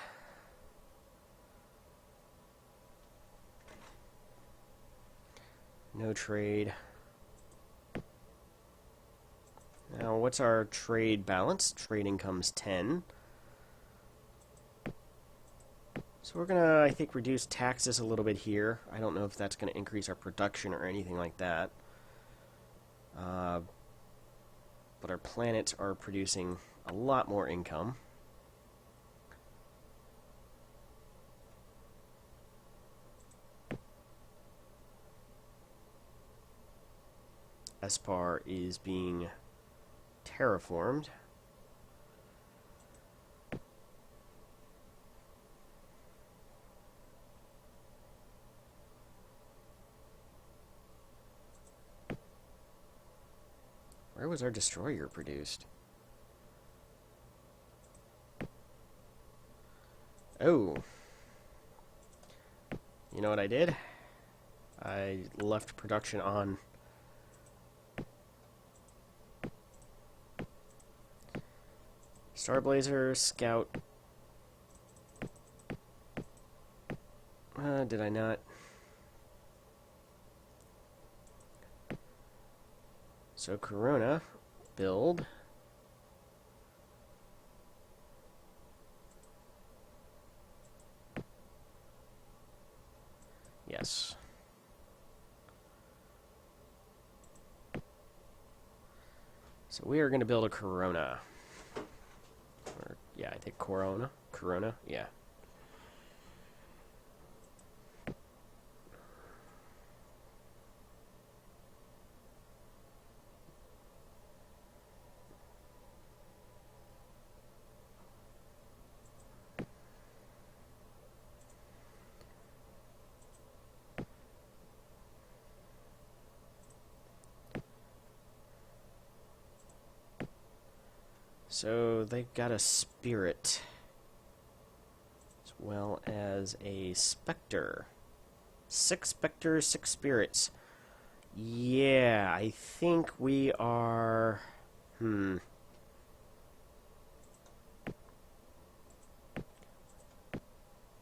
No trade. Now, what's our trade balance? Trade income's 10. So we're gonna, I think, reduce taxes a little bit here. I don't know if that's gonna increase our production or anything like that. But our planets are producing a lot more income. Espar is being terraformed. Where was our destroyer produced? Oh. You know what I did? I left production on. Starblazer, Scout. Did I not? So Corona, build. Yes. So we are going to build a Corona. Or, yeah, I think Corona. Corona, yeah. So they've got a spirit, as well as a specter. 6 specters, 6 spirits. Yeah, I think we are...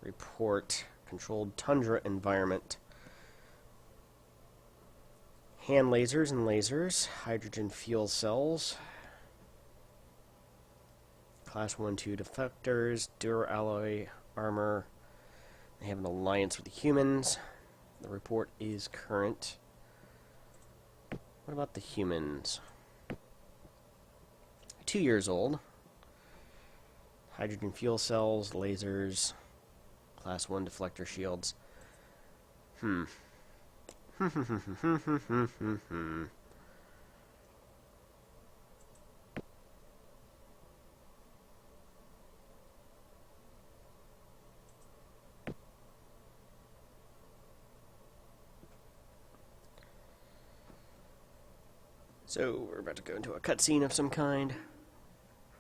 Report. Controlled tundra environment. Hand lasers and lasers. Hydrogen fuel cells. Class 1-2 defectors, Duralloy armor. They have an alliance with the humans. The report is current. What about the humans? 2 years old. Hydrogen fuel cells, lasers, Class 1 deflector shields. So, we're about to go into a cutscene of some kind. Okay,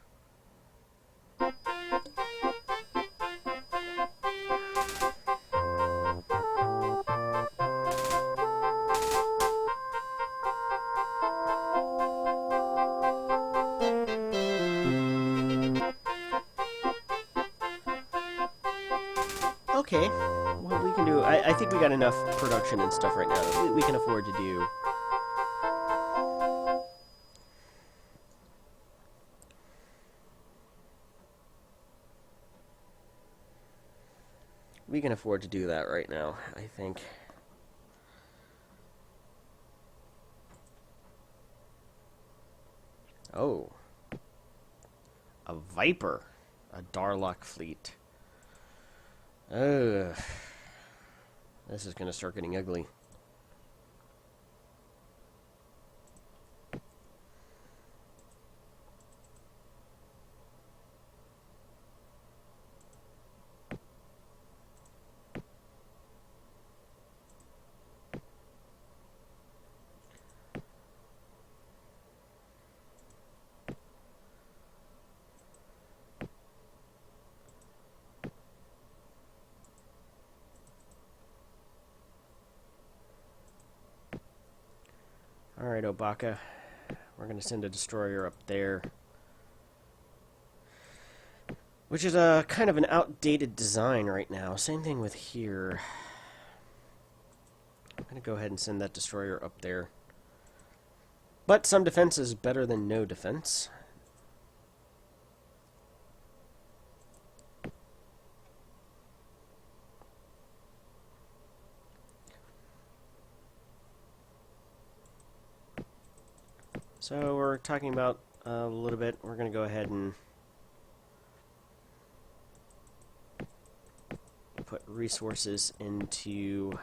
well, we can do... I think we got enough production and stuff right now that we can afford to do... We can afford to do that right now, I think. Oh. A Viper. A Darlock fleet. Ugh. This is going to start getting ugly. Alright, Obaka. We're going to send a destroyer up there. Which is a kind of an outdated design right now. Same thing with here. I'm going to go ahead and send that destroyer up there. But some defense is better than no defense. So we're talking about a little bit. We're going to go ahead and put resources into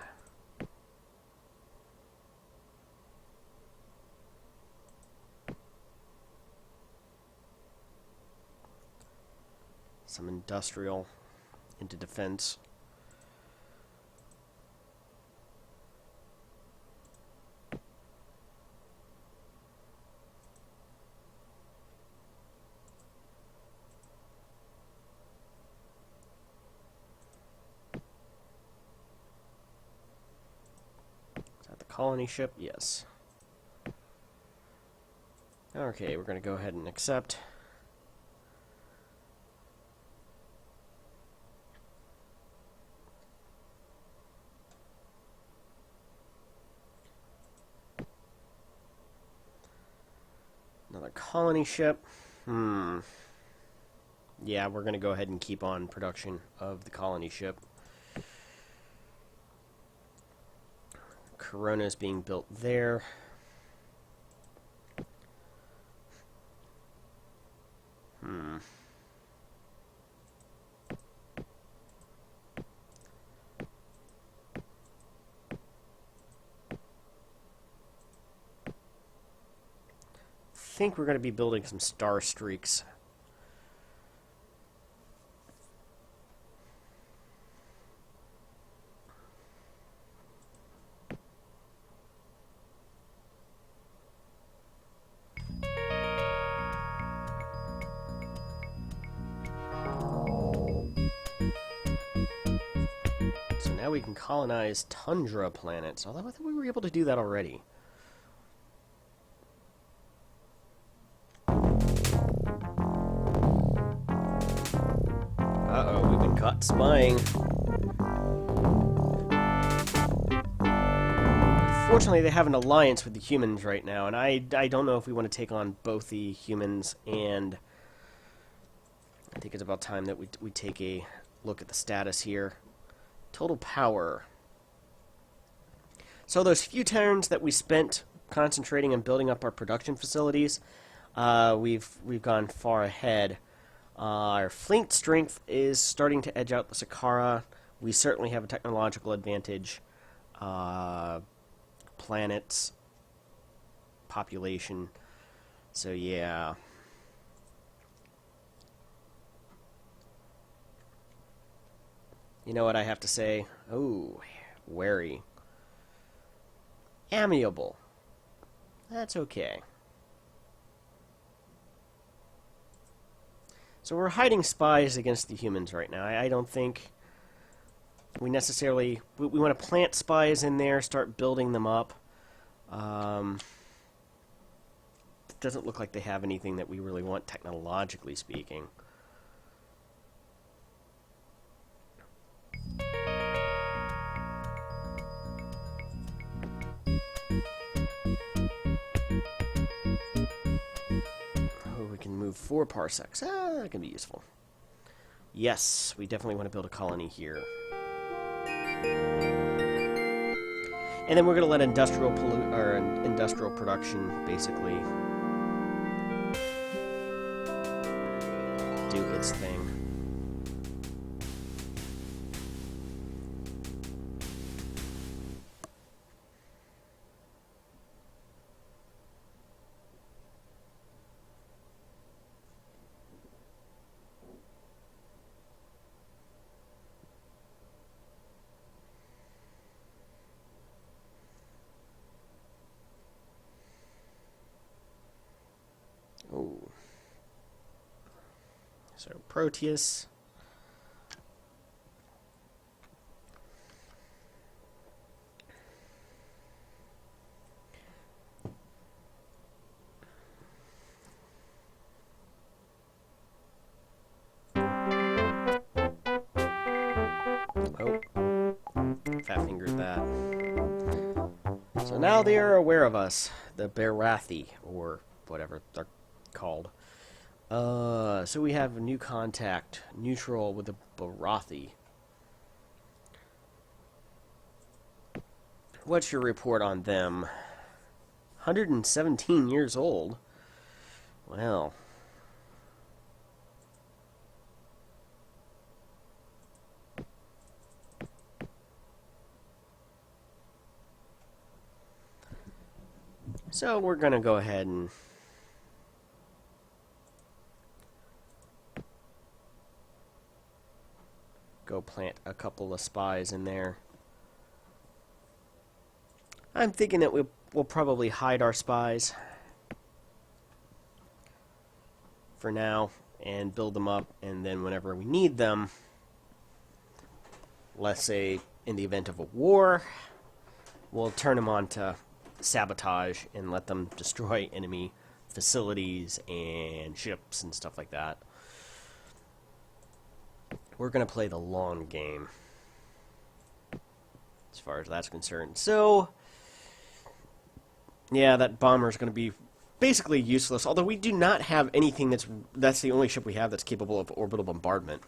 some industrial into defense. Is that the colony ship? Yes. Okay, we're going to go ahead and accept. Another colony ship. Yeah, we're going to go ahead and keep on production of the colony ship. Corona is being built there. I think we're going to be building some star streaks. So now we can colonize tundra planets, although I thought we were able to do that already. Uh-oh, we've been caught spying. Fortunately, they have an alliance with the humans right now, and I don't know if we want to take on both the humans, and I think it's about time that we take a look at the status here. Total power. So those few turns that we spent concentrating on building up our production facilities, we've gone far ahead. Our fleet strength is starting to edge out the Sakara. We certainly have a technological advantage. Planets, population. So yeah. You know what I have to say? Oh, wary. Amiable. That's okay. So we're hiding spies against the humans right now. I don't think we necessarily... We want to plant spies in there, start building them up. It doesn't look like they have anything that we really want, technologically speaking. Oh, we can move 4 parsecs. That can be useful. Yes, we definitely want to build a colony here. And then we're going to let industrial production basically do its thing. Oh. So Proteus. Oh. Fat fingered that. So now they are aware of us. The Barathi, or whatever they're called. So we have a new contact, neutral with the Barathi. What's your report on them? 117 years old. Well. So we're going to go ahead and go plant a couple of spies in there. I'm thinking that we'll probably hide our spies for now and build them up, and then whenever we need them, let's say in the event of a war, we'll turn them on to sabotage and let them destroy enemy facilities and ships and stuff like that. We're going to play the long game as far as that's concerned. So, yeah, that bomber is going to be basically useless, although we do not have anything that's the only ship we have that's capable of orbital bombardment.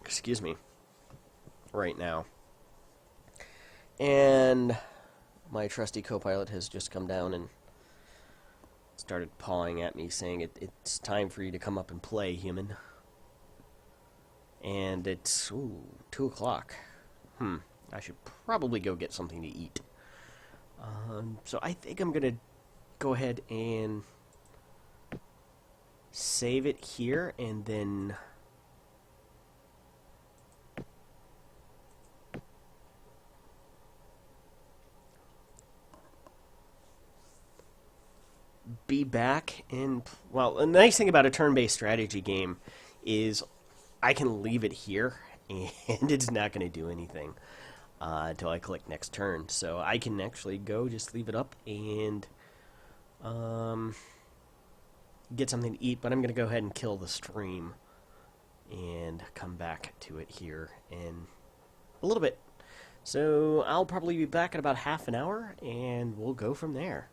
Excuse me. Right now. And my trusty co-pilot has just come down and started pawing at me, saying it's time for you to come up and play, human. And it's 2 o'clock. I should probably go get something to eat. So I think I'm gonna go ahead and save it here, and then be back in... Well, the nice thing about a turn-based strategy game is I can leave it here, and it's not going to do anything until I click next turn. So I can actually go just leave it up and get something to eat, but I'm going to go ahead and kill the stream and come back to it here in a little bit. So I'll probably be back in about half an hour, and we'll go from there.